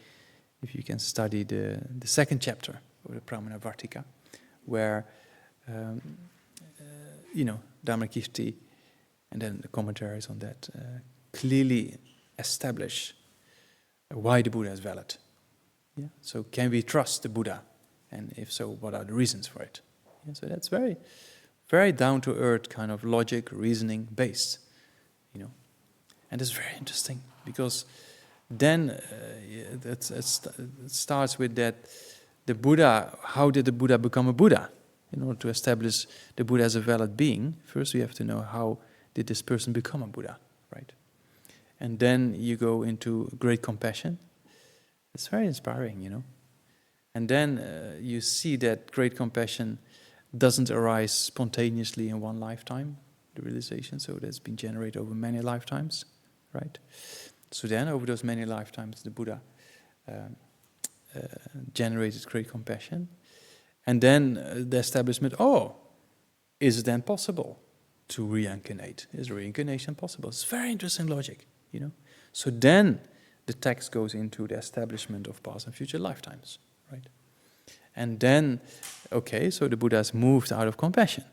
Speaker 1: if you can study the second chapter of the Pramanavartika, where, Dharmakirti and then the commentaries on that clearly establish why the Buddha is valid. So can we trust the Buddha? And if so, what are the reasons for it? So that's very, very down-to-earth kind of logic, reasoning based, And it's very interesting because then it starts with that the Buddha, how did the Buddha become a Buddha? In order to establish the Buddha as a valid being, first we have to know how did this person become a Buddha, right? And then you go into great compassion. It's very inspiring, And then you see that great compassion doesn't arise spontaneously in one lifetime, the realization, so that's been generated over many lifetimes, right? So then, over those many lifetimes, the Buddha generated great compassion. And then the establishment, is it then possible to reincarnate? Is reincarnation possible? It's very interesting logic, So then the text goes into the establishment of past and future lifetimes, right? And then, so the Buddha has moved out of compassion,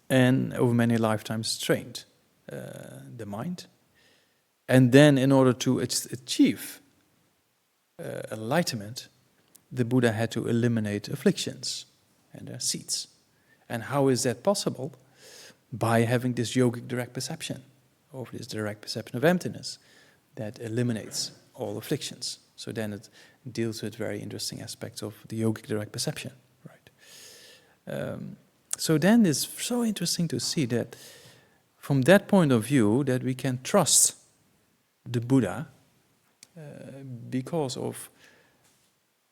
Speaker 1: and over many lifetimes trained the mind. And then in order to achieve enlightenment, the Buddha had to eliminate afflictions and their seeds. And how is that possible? By having this yogic direct perception, or this direct perception of emptiness, that eliminates all afflictions. So then it deals with very interesting aspects of the yogic direct perception, right? So then it's so interesting to see that from that point of view that we can trust the Buddha because of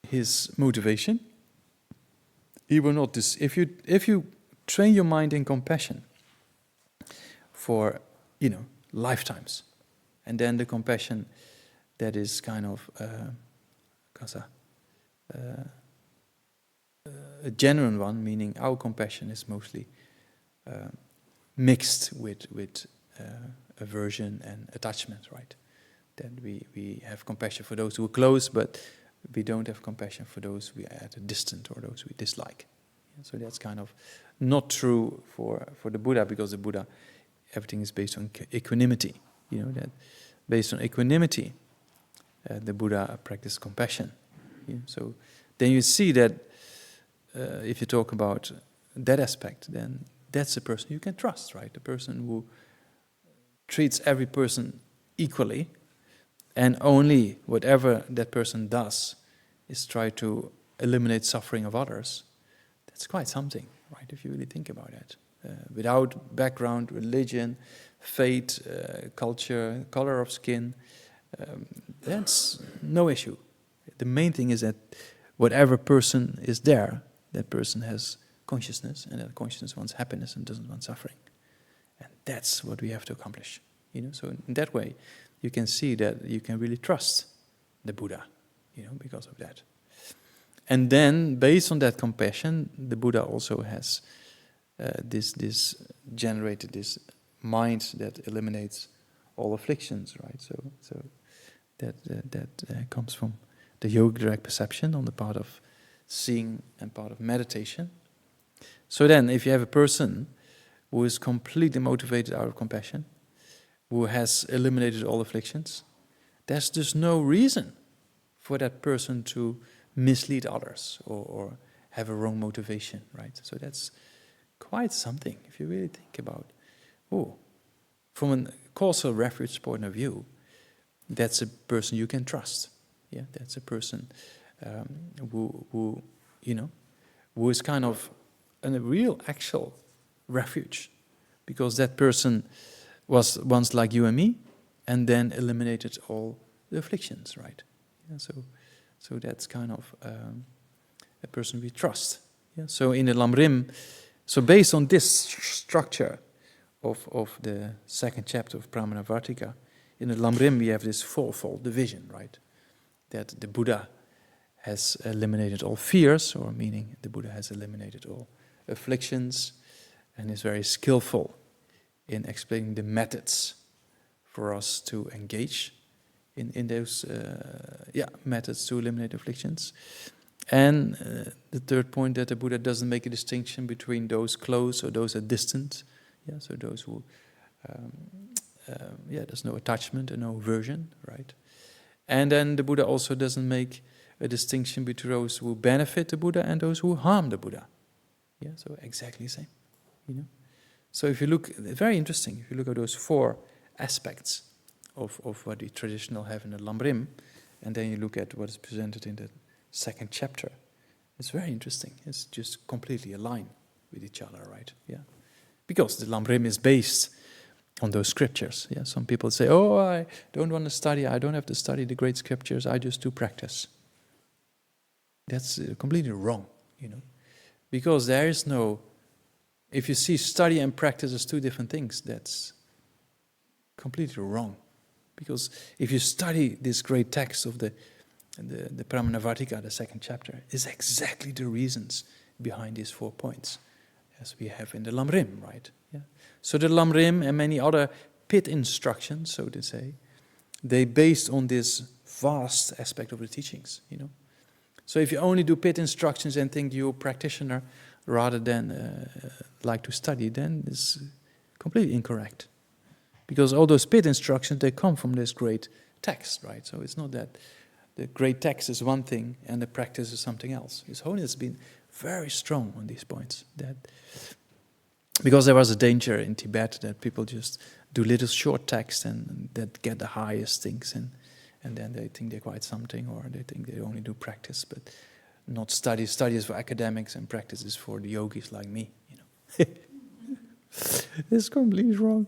Speaker 1: his motivation. He will not if you train your mind in compassion for lifetimes, and then the compassion that is kind of a genuine one, meaning our compassion is mostly mixed with aversion and attachment, right? That we have compassion for those who are close, but we don't have compassion for those we are at a distance or those we dislike. So that's kind of not true for the Buddha, because the Buddha, everything is based on equanimity. That based on equanimity, the Buddha practiced compassion. So then you see that if you talk about that aspect, then that's a person you can trust, right? The person who treats every person equally, and only whatever that person does is try to eliminate suffering of others. That's quite something, right? If you really think about that. Without background, religion, faith, culture, color of skin, that's no issue. The main thing is that whatever person is there, that person has consciousness, and that consciousness wants happiness and doesn't want suffering. And that's what we have to accomplish. So in that way, you can see that you can really trust the Buddha, because of that. And then, based on that compassion, the Buddha also has this generated this mind that eliminates all afflictions, right? So that comes from the yogic direct perception on the part of seeing and part of meditation. So then, if you have a person who is completely motivated out of compassion, who has eliminated all afflictions, there's just no reason for that person to mislead others or have a wrong motivation, right? So that's quite something, if you really think about, from a causal refuge point of view, that's a person you can trust. Yeah, that's a person who who is kind of a real actual refuge, because that person was once like you and me, and then eliminated all the afflictions, right? Yeah, so that's kind of a person we trust. Yeah. So in the Lam-Rim, so based on this structure of the second chapter of Pramanavartika, in the Lam-Rim we have this fourfold division, right? That the Buddha has eliminated all fears, or meaning the Buddha has eliminated all afflictions, and is very skillful in explaining the methods for us to engage in those methods to eliminate afflictions. And the third point, that the Buddha doesn't make a distinction between those close or those at distant. Yeah, so those who, there's no attachment and no aversion, right? And then the Buddha also doesn't make a distinction between those who benefit the Buddha and those who harm the Buddha. Yeah, so exactly the same, you know. So if you look, very interesting, if you look at those four aspects of what we traditionally have in the Lam-Rim, and then you look at what is presented in the second chapter, it's very interesting. It's just completely aligned with each other, right? Yeah, because the Lam-Rim is based on those scriptures. Yeah, some people say, "Oh, I don't want to study. I don't have to study the great scriptures. I just do practice." That's completely wrong, you know, because there is no. If you see study and practice as two different things, that's completely wrong. Because if you study this great text of the Pramanavartika, the second chapter, is exactly the reasons behind these 4 points, as we have in the Lam-Rim, right? Yeah. So the Lam-Rim and many other pit instructions, so to say, they based on this vast aspect of the teachings, you know. So if you only do pit instructions and think you're a practitioner rather than like to study, then it's completely incorrect. Because all those pit instructions, they come from this great text, right? So it's not that the great text is one thing and the practice is something else. His Holiness has been very strong on these points. That because there was a danger in Tibet that people just do little short text and that get the highest things, and then they think they're quite something, or they think they only do practice, but not study. Study is for academics and practice is for the yogis like me, you know. It's completely wrong.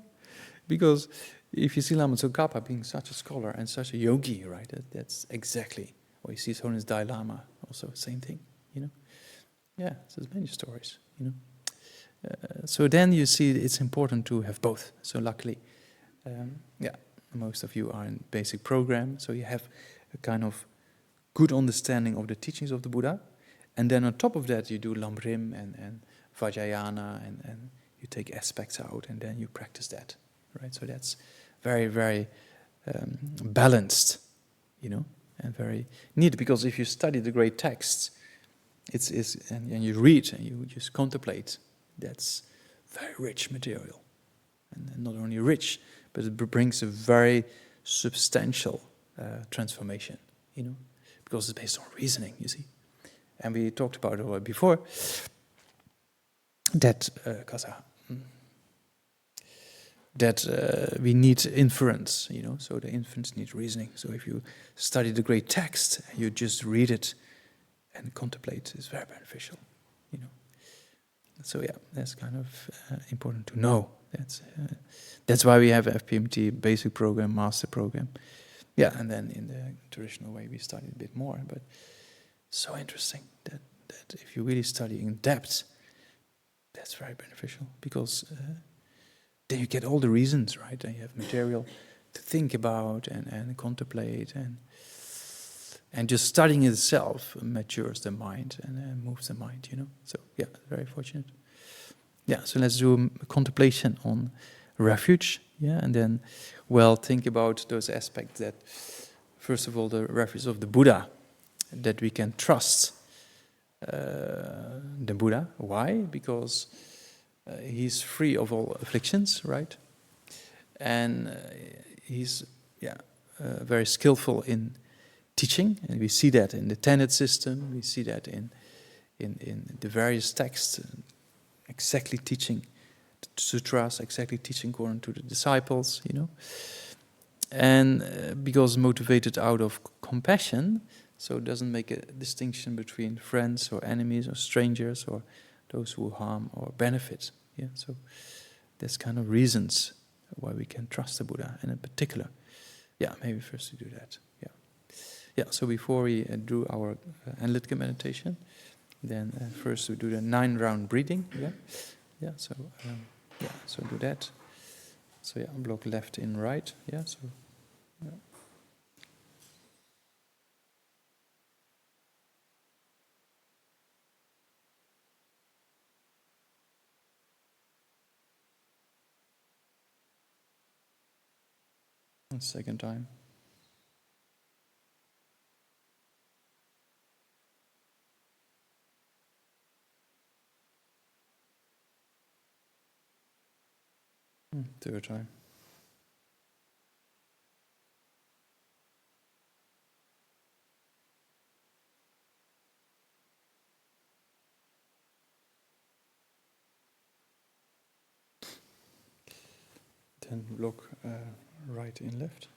Speaker 1: Because if you see Lama Tsongkhapa being such a scholar and such a yogi, right, that's exactly what you see His Holiness Dalai Lama, also same thing, you know. Yeah, so there's many stories, you know. So then you see it's important to have both. So luckily, most of you are in basic program, so you have a kind of good understanding of the teachings of the Buddha, and then on top of that you do Lam-Rim and Vajrayana, and you take aspects out, and then you practice that, right? So that's very, very balanced, you know, and very neat, because if you study the great texts, and you read and you just contemplate, that's very rich material, and not only rich, but it brings a very substantial transformation, you know, because it's based on reasoning, you see. And we talked about it before, that we need inference, you know, so the inference needs reasoning. So if you study the great text, you just read it and contemplate, it's very beneficial, you know. So yeah, that's kind of important to know. That's why we have FPMT basic program, master program. Yeah, and then in the traditional way we study a bit more. But so interesting that if you really study in depth, that's very beneficial, because then you get all the reasons, right? And you have material to think about and contemplate, and just studying itself matures the mind and moves the mind, you know. So yeah, very fortunate. Yeah, so let's do a contemplation on refuge, yeah, and then, think about those aspects that, first of all, the refuge of the Buddha, that we can trust the Buddha. Why? Because he's free of all afflictions, right? And he's very skillful in teaching, and we see that in the tenet system. We see that in the various texts, exactly teaching the sutras, exactly teaching according to the disciples, you know. And because motivated out of compassion, so it doesn't make a distinction between friends or enemies or strangers or those who harm or benefit. Yeah, so there's kind of reasons why we can trust the Buddha, and in particular, yeah, maybe first to do that. Yeah, yeah. So before we do our analytical meditation, then first we do the 9-round breathing. Yeah, yeah. So yeah, so do that. So yeah, block left in right. Yeah, so. Yeah. And second time. Third time. Then block right in left.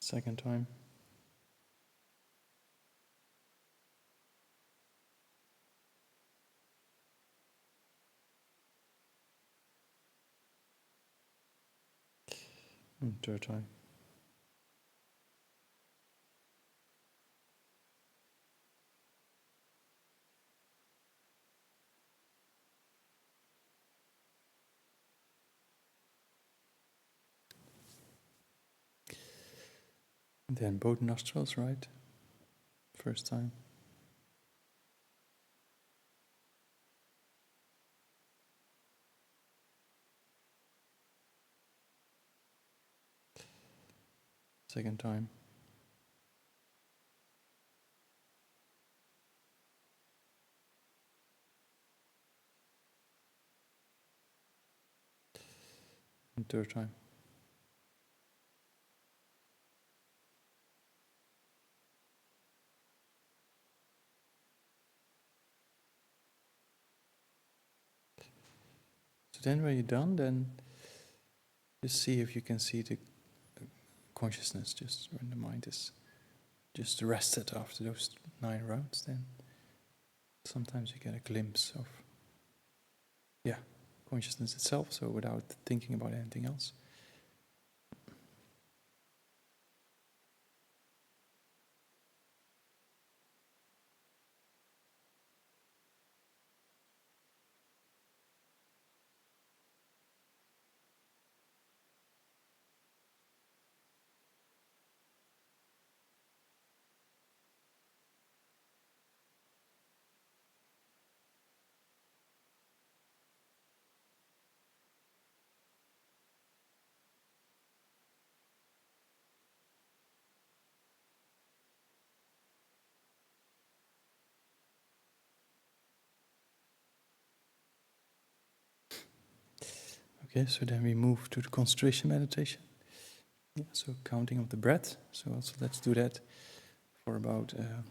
Speaker 1: Second time. And third time. And then both nostrils, right? First time. Second time. And third time. So then when you're done, then just see if you can see the consciousness just when the mind is just rested after those 9 rounds. Then sometimes you get a glimpse of, yeah, consciousness itself, so without thinking about anything else. Okay, so then we move to the concentration meditation. Yeah, so counting of the breath. So also let's do that for about a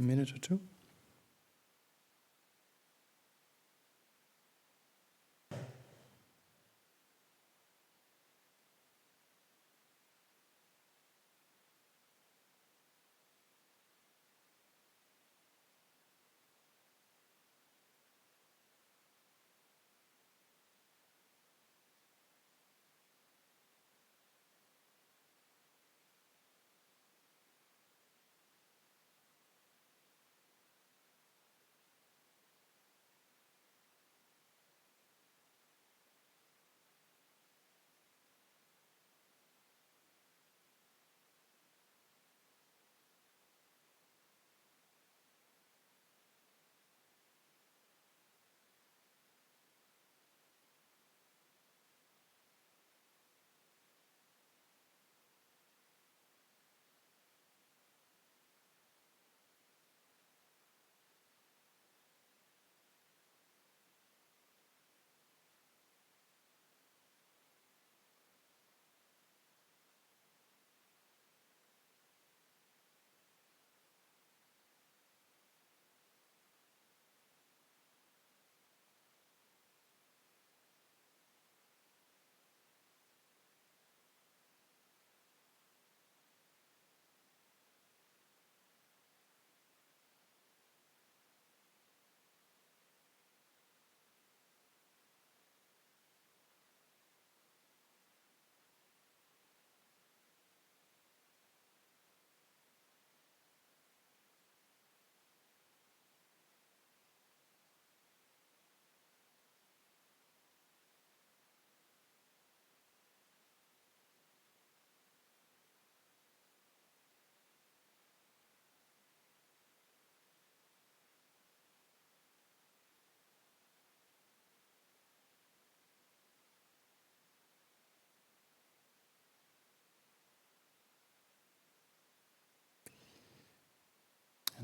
Speaker 1: minute or two.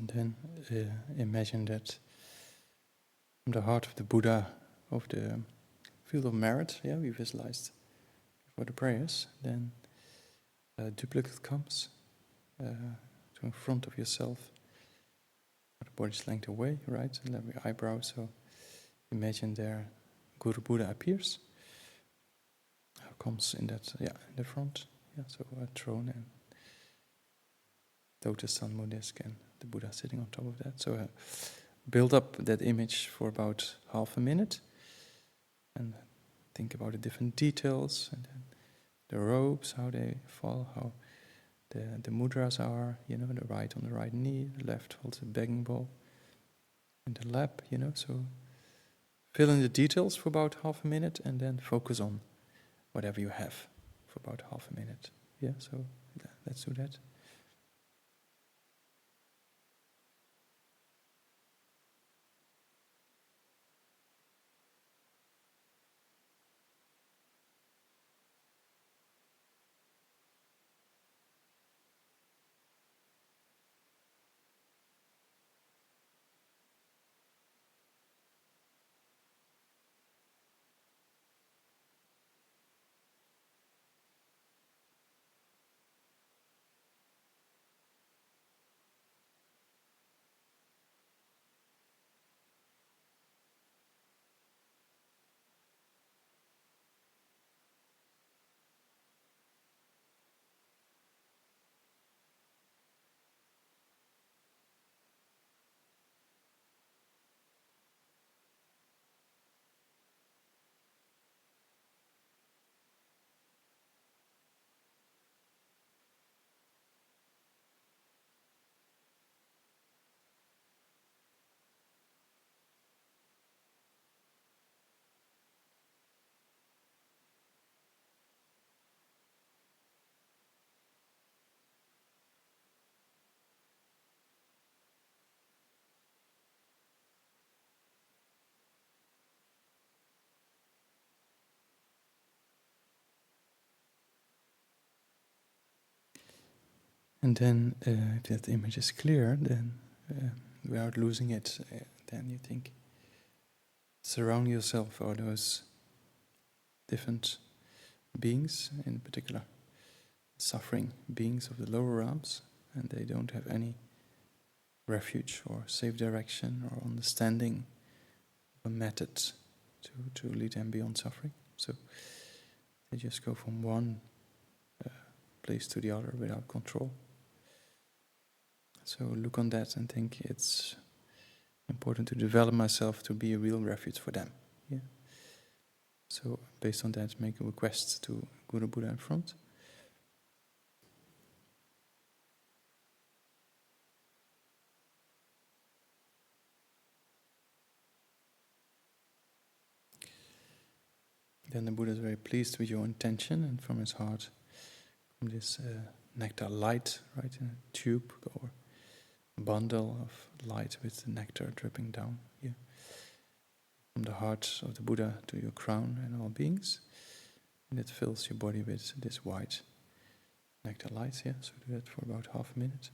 Speaker 1: And then imagine that from the heart of the Buddha, of the field of merit, we visualized before the prayers, then a duplicate comes to in front of yourself, the body's length away, right? And every eyebrow. So imagine there, Guru Buddha appears. Comes in that, in the front. So a throne and Lotus Sun Buddhist and the Buddha sitting on top of that. So build up that image for about half a minute and think about the different details and then the robes, how they fall, how the mudras are, the right on the right knee, the left holds a begging bowl in the lap, so fill in the details for about half a minute and then focus on whatever you have for about half a minute. So let's do that. And then, if that image is clear, then without losing it, then you think, surround yourself with those different beings, in particular suffering beings of the lower realms, and they don't have any refuge or safe direction or understanding of a method to lead them beyond suffering. So they just go from one place to the other without control. So look on that and think it's important to develop myself to be a real refuge for them. So based on that, make a request to Guru Buddha in front. Then the Buddha is very pleased with your intention, and from his heart comes this nectar light, right, in a tube or a bundle of light with the nectar dripping down. From the heart of the Buddha to your crown and all beings, and it fills your body with this white nectar light. So do that for about half a minute.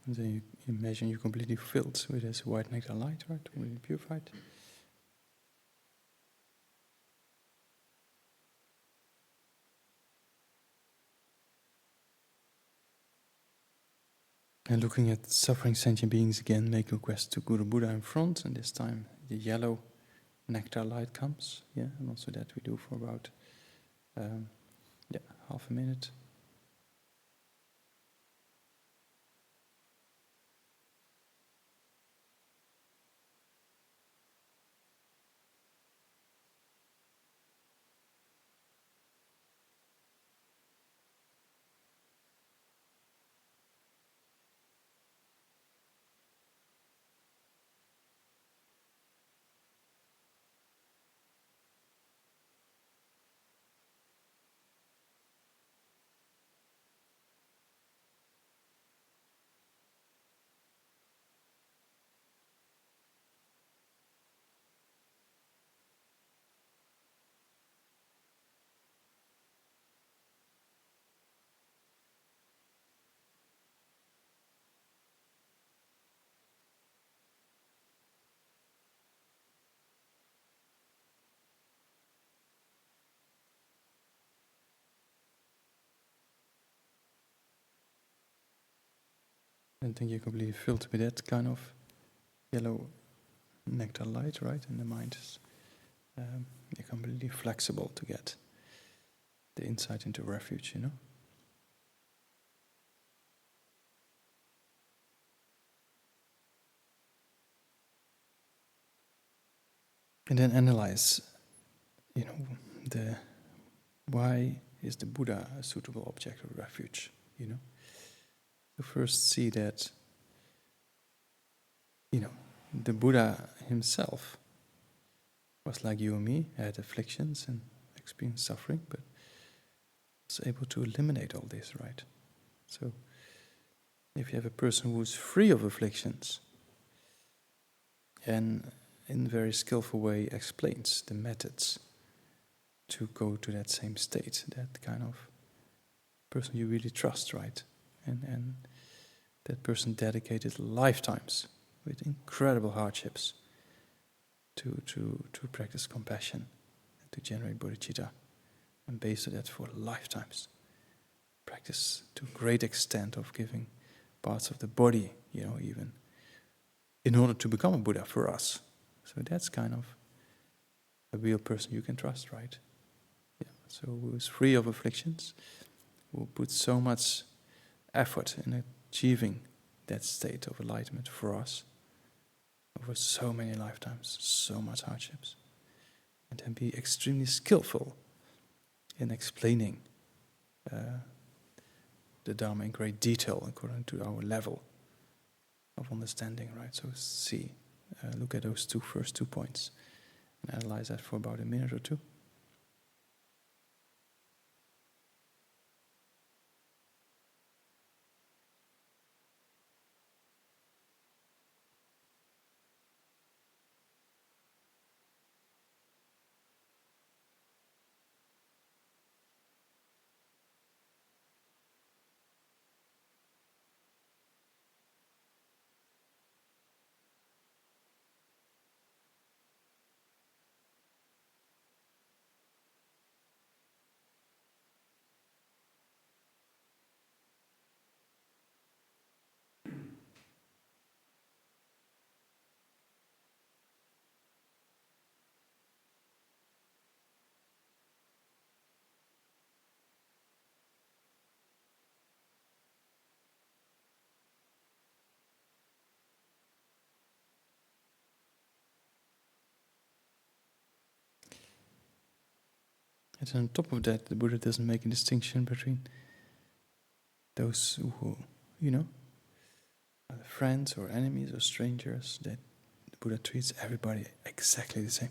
Speaker 1: And then you imagine you're completely filled with this white nectar light, right? Completely purified. And looking at suffering sentient beings again, make request to Guru Buddha in front, and this time the yellow nectar light comes. Yeah, and also that we do for about half a minute. And then you're completely filled with that kind of yellow nectar light, right? And the mind is you're completely flexible to get the insight into refuge, you know? And then analyze, you know, the why is the Buddha a suitable object of refuge, you know? So first see that, you know, the Buddha himself was like you and me, had afflictions and experienced suffering, but was able to eliminate all this, right? So if you have a person who's free of afflictions and in a very skillful way explains the methods to go to that same state, that kind of person you really trust, right? And that person dedicated lifetimes with incredible hardships to practice compassion and to generate bodhicitta, and based on that for lifetimes. Practice to a great extent of giving parts of the body, you know, even in order to become a Buddha for us. So that's kind of a real person you can trust, right? Yeah. So who is free of afflictions, who puts so much effort in achieving that state of enlightenment for us over so many lifetimes, so much hardships, and then be extremely skillful in explaining the Dharma in great detail according to our level of understanding, right? So look at those first 2 points and analyze that for about a minute or two. And on top of that, the Buddha doesn't make a distinction between those who, you know, are friends or enemies or strangers. That the Buddha treats everybody exactly the same.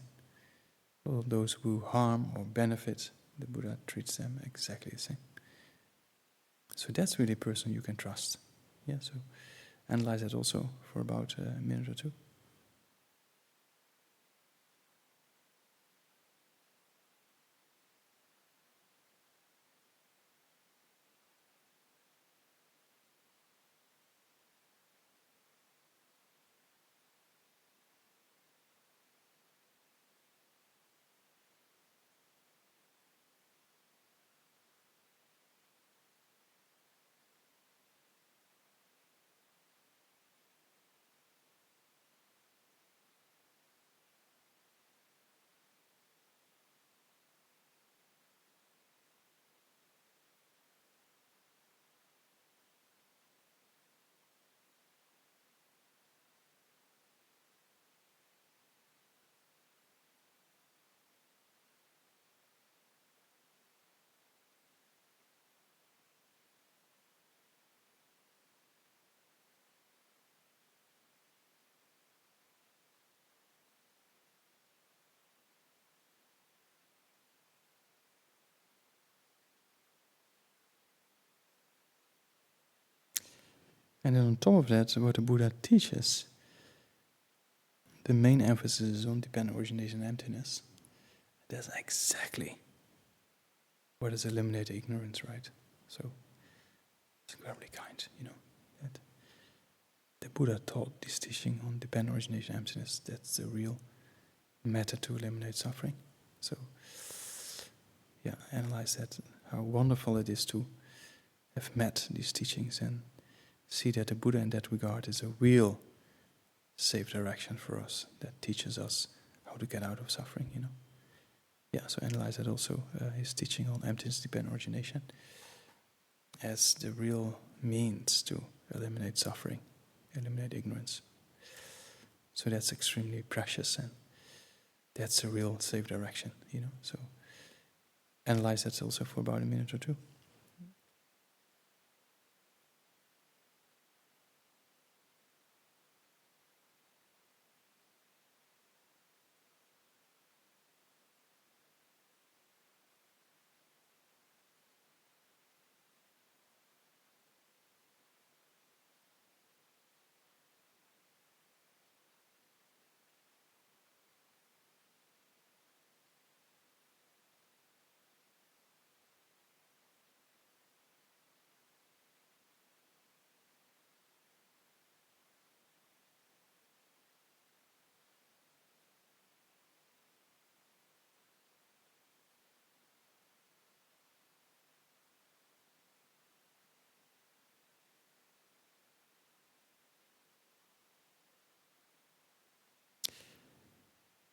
Speaker 1: All those who harm or benefit, the Buddha treats them exactly the same. So that's really a person you can trust. Yeah, so analyze that also for about a minute or two. And then on top of that, what the Buddha teaches, the main emphasis is on dependent origination and emptiness. That's exactly what is eliminating ignorance, right? So it's incredibly kind, that the Buddha taught this teaching on dependent origination and emptiness. That's the real method to eliminate suffering. So, analyze that, how wonderful it is to have met these teachings and see that the Buddha in that regard is a real safe direction for us that teaches us how to get out of suffering, so analyze that also, his teaching on emptiness, dependent origination, as the real means to eliminate suffering, eliminate ignorance. So that's extremely precious, and that's a real safe direction, So analyze that also for about a minute or two.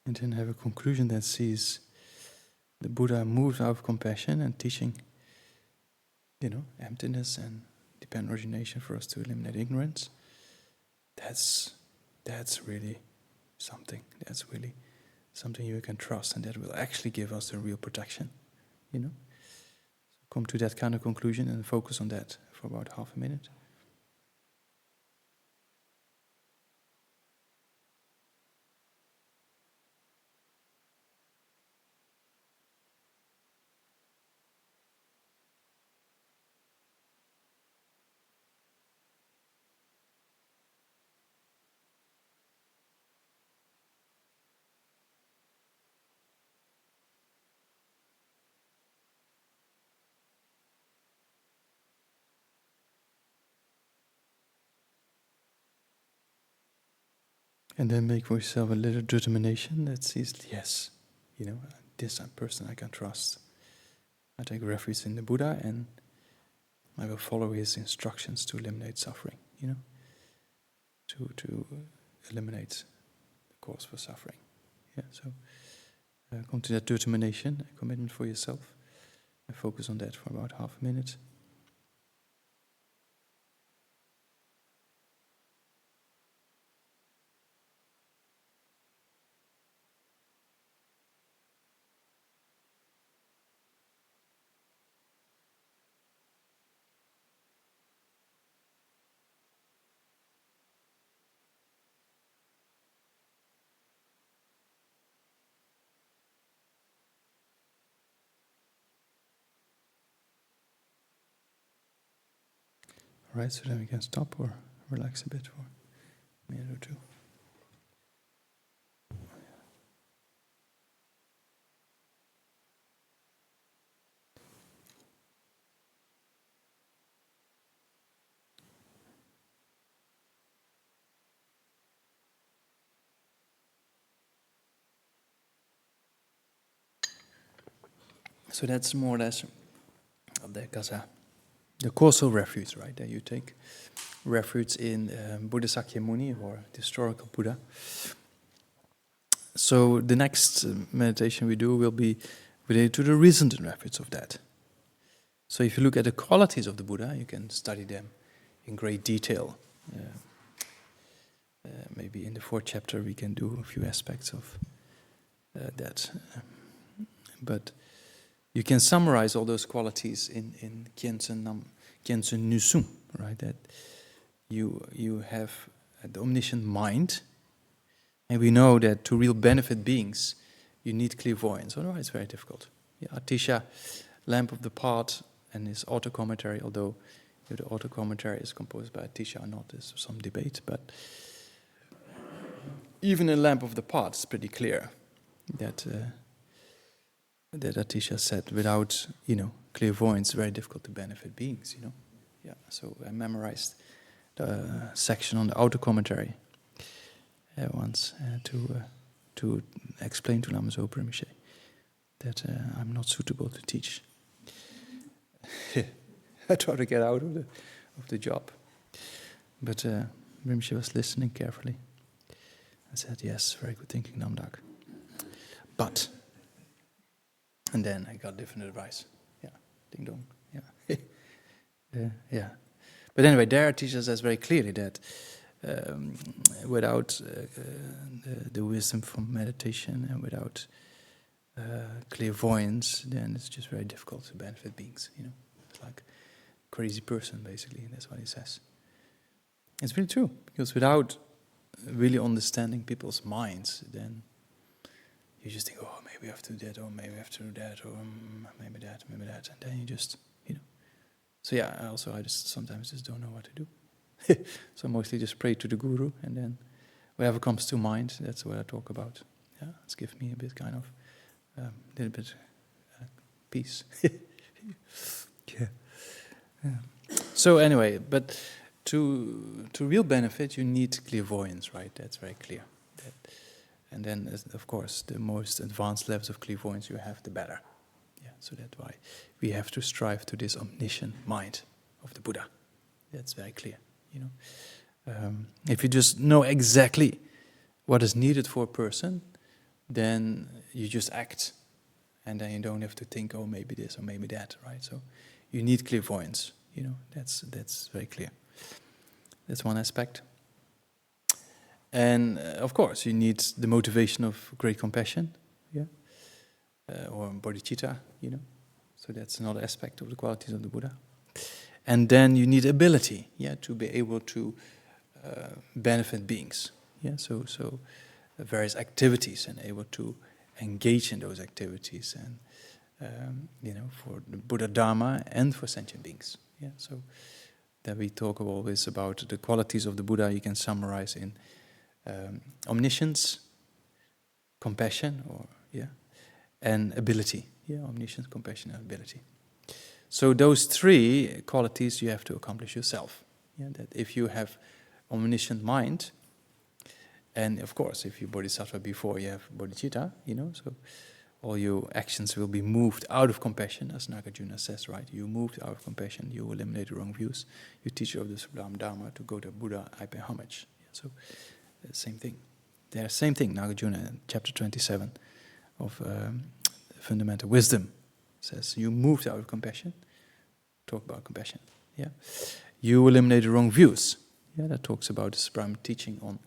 Speaker 1: And then have a conclusion that sees the Buddha moves out of compassion and teaching, emptiness and dependent origination for us to eliminate ignorance. That's really something. That's really something you can trust, and that will actually give us the real protection, So come to that kind of conclusion and focus on that for about half a minute. And then make for yourself a little determination that says, yes, this person I can trust. I take refuge in the Buddha and I will follow his instructions to eliminate suffering, to eliminate the cause for suffering. So come to that determination, a commitment for yourself, and focus on that for about half a minute. Alright, so then we can stop or relax a bit for a minute or two. So that's more or less the causal refuge, right? That you take refuge in Buddha Sakyamuni, or the historical Buddha. So the next meditation we do will be related to the recent refuge of that. So if you look at the qualities of the Buddha, you can study them in great detail. Maybe in the 4th chapter we can do a few aspects of that. But you can summarize all those qualities in Khyentse Nusum, right? That you have the omniscient mind, and we know that to real benefit beings, you need clairvoyance. Otherwise, it's very difficult. Atisha, Lamp of the Path, and his auto-commentary, although if the auto commentary is composed by a teacher or not is some debate, but even in Lamp of the Path, it's pretty clear that that Atisha said, without, clairvoyance, it's very difficult to benefit beings, Yeah, so I memorized the section on the auto commentary once to explain to Lama Zopa Rinpoche that I'm not suitable to teach. I tried to get out of the job, but Rinpoche was listening carefully. I said, yes, very good thinking, Namdak. But, and then I got different advice. Yeah, ding dong. Yeah, yeah. But anyway, there teaches us very clearly that without the wisdom from meditation and without clairvoyance, then it's just very difficult to benefit beings. It's like a crazy person, basically. That's what he says. It's really true, because without really understanding people's minds, then you just think, oh, maybe I have to do that, or maybe I have to do that, or maybe that, and then you just, So yeah, I just sometimes just don't know what to do. So I mostly just pray to the Guru, and then whatever comes to mind, that's what I talk about. Yeah, it's give me a bit kind of, little bit peace. Yeah. So anyway, but to real benefit, you need clairvoyance, right? That's very clear. And then, of course, the most advanced levels of clairvoyance you have, the better. Yeah. So that's why we have to strive to this omniscient mind of the Buddha. That's very clear. If you just know exactly what is needed for a person, then you just act, and then you don't have to think, oh, maybe this or maybe that, right? So you need clairvoyance. That's very clear. That's one aspect. And of course, you need the motivation of great compassion, yeah, or bodhicitta, So that's another aspect of the qualities of the Buddha. And then you need ability, yeah, to be able to benefit beings, yeah. So various activities, and able to engage in those activities, and for the Buddha Dharma and for sentient beings, yeah. So that we talk always about the qualities of the Buddha. You can summarize in omniscience, compassion, and ability. Yeah, omniscience, compassion, and ability. So those three qualities you have to accomplish yourself. Yeah, that if you have omniscient mind, and of course, if you're bodhisattva before you have bodhicitta, so all your actions will be moved out of compassion, as Nagarjuna says, right? You moved out of compassion, you eliminate the wrong views, you teach of the sublime Dharma to go to Buddha, I pay homage. Yeah, so same thing. The same thing, Nagarjuna in chapter 27 of Fundamental Wisdom says, you moved out of compassion, talk about compassion, yeah. You eliminate the wrong views, yeah, that talks about the supreme teaching on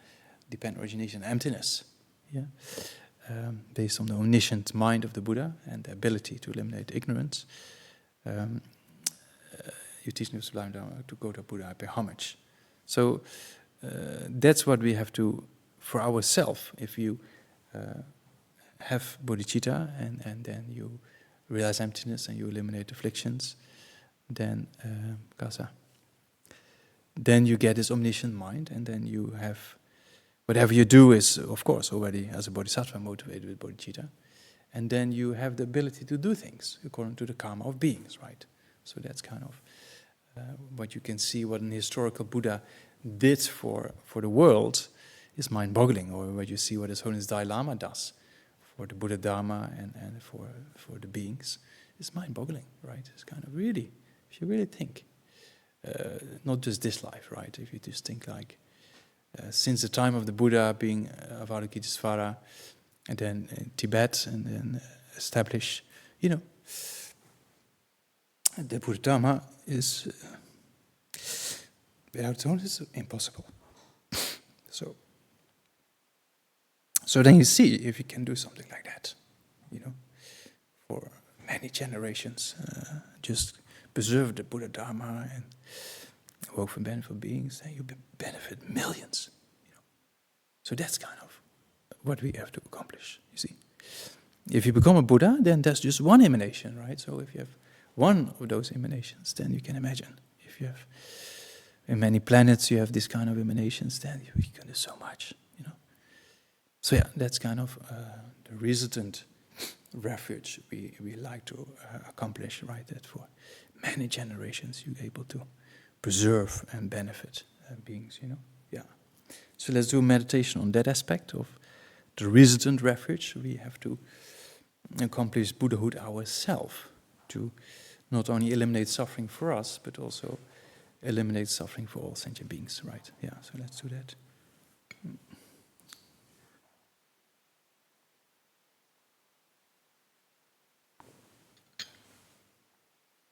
Speaker 1: dependent origination and emptiness, yeah. Based on the omniscient mind of the Buddha and the ability to eliminate ignorance, you teach the sublime Dharma to go to Buddha, I pay homage. So that's what we have to, for ourselves, if you have bodhicitta and then you realize emptiness and you eliminate afflictions, then then you get this omniscient mind, and then you have, whatever you do is, of course, already as a bodhisattva motivated with bodhicitta, and then you have the ability to do things according to the karma of beings, right? So that's kind of what you can see, what an historical Buddha did for the world is mind-boggling, or what you see what His Holiness Dalai Lama does for the Buddha Dharma and for the beings, is mind-boggling, right? It's kind of really, if you really think, not just this life, right? If you just think like, since the time of the Buddha being Avalokitesvara, and then in Tibet, and then establish, the Buddha Dharma is, without its own, it's impossible. So then you see if you can do something like that, for many generations, just preserve the Buddha Dharma and work for benefit for beings, then you benefit millions. So that's kind of what we have to accomplish, you see. If you become a Buddha, then that's just one emanation, right? So if you have one of those emanations, then you can imagine if if you have in many planets you have this kind of emanations, then you can do so much, you know. So yeah, that's kind of the resident refuge we like to accomplish, right? That for many generations you're able to preserve and benefit beings, you know. Yeah. So let's do meditation on that aspect of the resident refuge. We have to accomplish Buddhahood ourselves to not only eliminate suffering for us, but also eliminate suffering for all sentient beings, right? Yeah, so let's do that.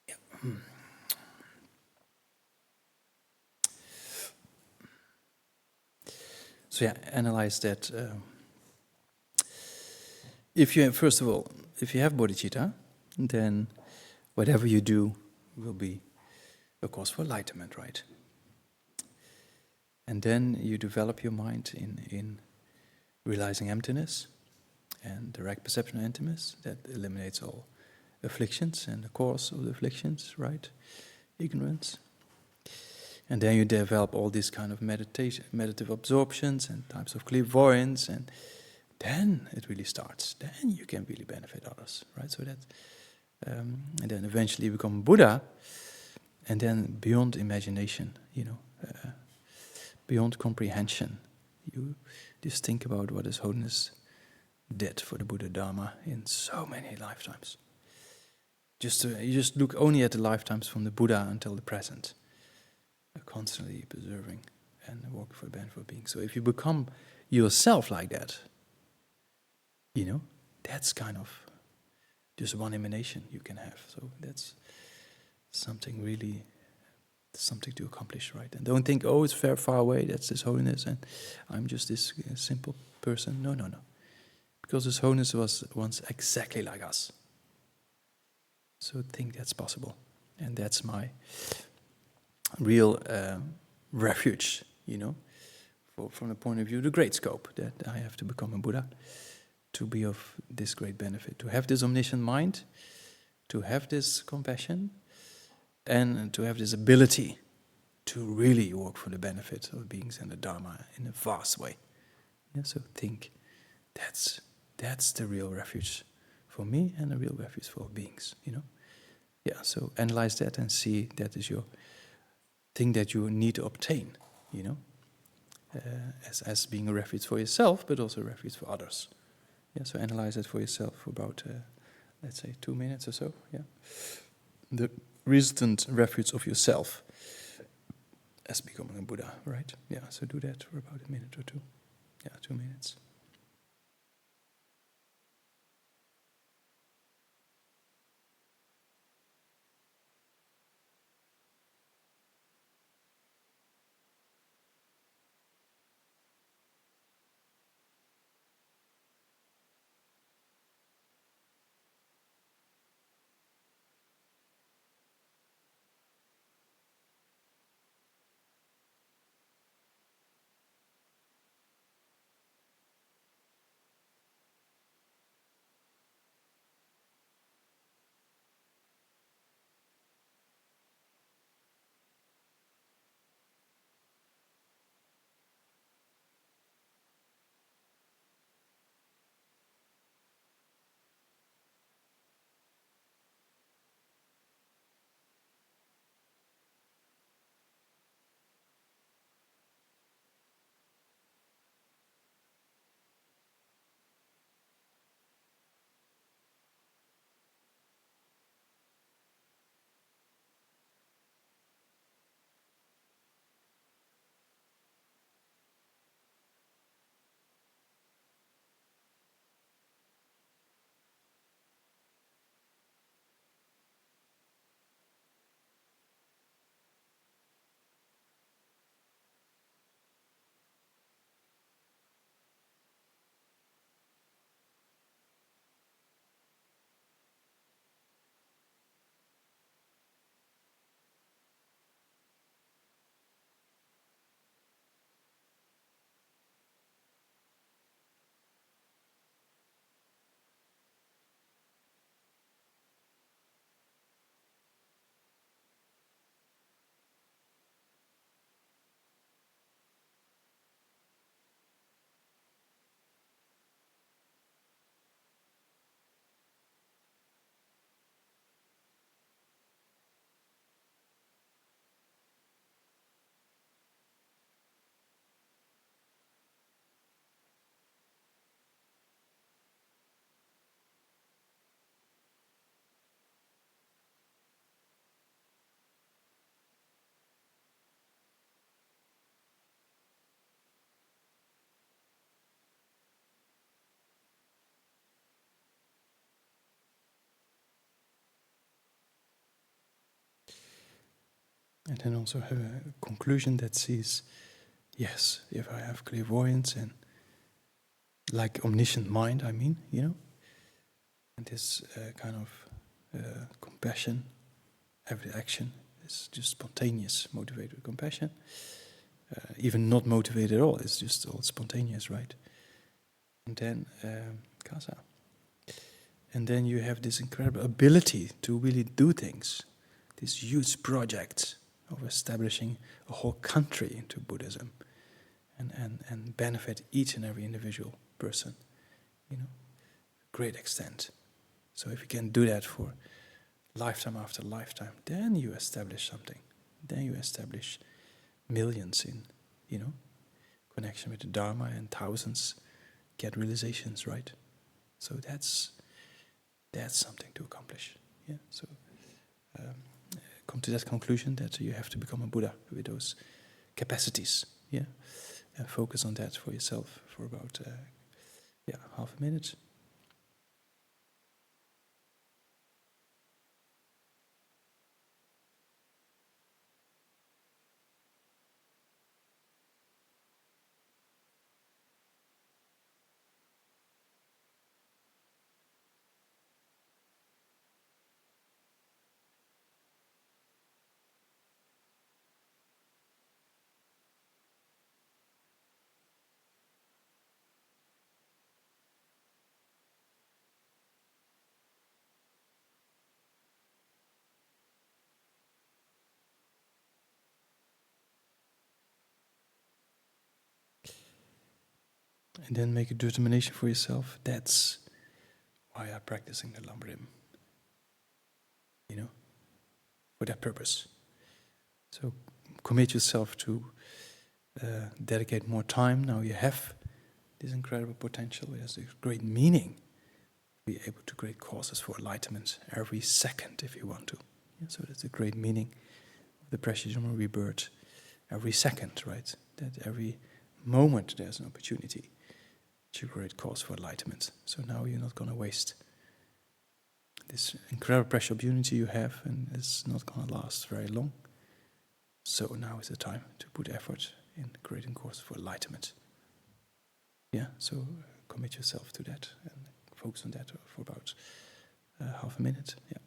Speaker 1: Yeah. So yeah, analyze that. If you have, first of all, if you have bodhicitta, then whatever you do will be a cause for enlightenment, right? And then you develop your mind in realizing emptiness and direct perception of emptiness. That eliminates all afflictions and the cause of the afflictions, right? Ignorance. And then you develop all these kind of meditative absorptions and types of clairvoyance, and then it really starts. Then you can really benefit others, right? So that, and then eventually you become Buddha, and then beyond imagination, you know, beyond comprehension, you just think about what His Holiness did for the Buddha Dharma in so many lifetimes. You just look only at the lifetimes from the Buddha until the present, constantly preserving and working for the benefit of beings. So if you become yourself like that, you know, that's kind of just one emanation you can have. So that's something really, something to accomplish, right? And don't think, oh, it's very far away, that's His Holiness, and I'm just this simple person. No. Because His Holiness was once exactly like us. So think that's possible. And that's my real refuge, you know, from the point of view, the great scope that I have to become a Buddha, to be of this great benefit, to have this omniscient mind, to have this compassion, and to have this ability to really work for the benefit of beings and the Dharma in a vast way. Yeah, so think that's the real refuge for me and the real refuge for all beings, you know. Yeah, so analyze that and see that is your thing that you need to obtain, you know, as being a refuge for yourself, but also a refuge for others. Yeah, so analyze it for yourself for about, let's say, 2 minutes or so. Yeah, the resident refuge of yourself as becoming a Buddha, right? Yeah, so do that for about a minute or two. Yeah, 2 minutes. And then also have a conclusion that says, yes, if I have clairvoyance and like omniscient mind, I mean, and this kind of compassion, every action is just spontaneous, motivated compassion. Even not motivated at all, it's just all spontaneous, right? And then kasa. And then you have this incredible ability to really do things, this huge project of establishing a whole country into Buddhism and benefit each and every individual person, great extent. So if you can do that for lifetime after lifetime, then you establish something. Then you establish millions in, connection with the Dharma, and thousands get realizations, right? So that's something to accomplish. Yeah. So come to that conclusion that you have to become a Buddha with those capacities. Yeah. And focus on that for yourself for about half a minute. And then make a determination for yourself. That's why I'm practicing the Lam-Rim. For that purpose. So commit yourself to dedicate more time. Now you have this incredible potential. It has a great meaning. Be able to create causes for enlightenment every second if you want to. Yeah, so that's a great meaning of the precious human rebirth. Every second, right? That every moment there's an opportunity to create cause for enlightenment. So now you're not going to waste this incredible precious opportunity you have, and it's not going to last very long. So now is the time to put effort in creating cause for enlightenment. Yeah, so commit yourself to that and focus on that for about half a minute. Yeah.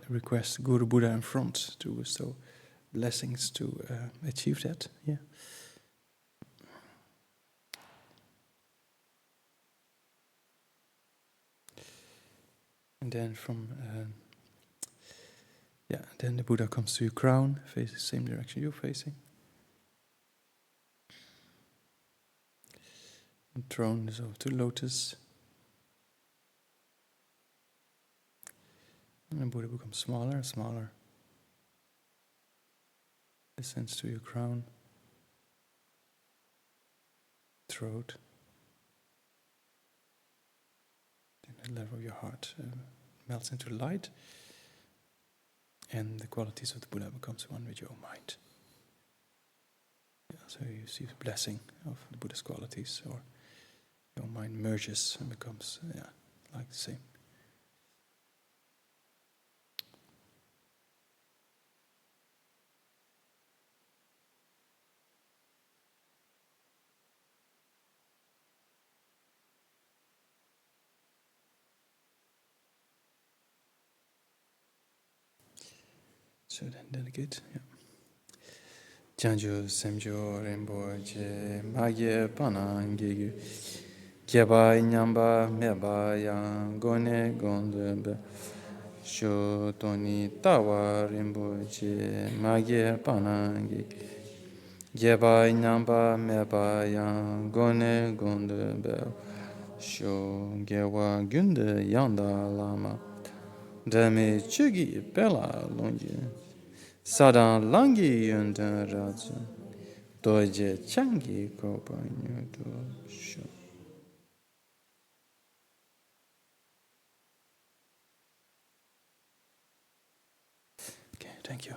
Speaker 1: Request Guru Buddha in front to bestow blessings to achieve that. Yeah. And then then the Buddha comes to your crown, faces the same direction you're facing. And throne is over to lotus. And the Buddha becomes smaller and smaller. Descends to your crown, throat, then the level of your heart melts into light, and the qualities of the Buddha becomes one with your own mind. Yeah, so you see the blessing of the Buddha's qualities, or your mind merges and becomes like the same. So then delegate, yeah. Janjo semjo rembo je magye panangi Kyeba nyamba meba yang gone gonde sho toni tawa rinpoche magye panangi jeba nyamba meba yang gone gonde bel sho gewa gunde yanda lama dame chugi bela longi sadan langi yundan razu doje changi kopa nyudo sho. Okay, thank you.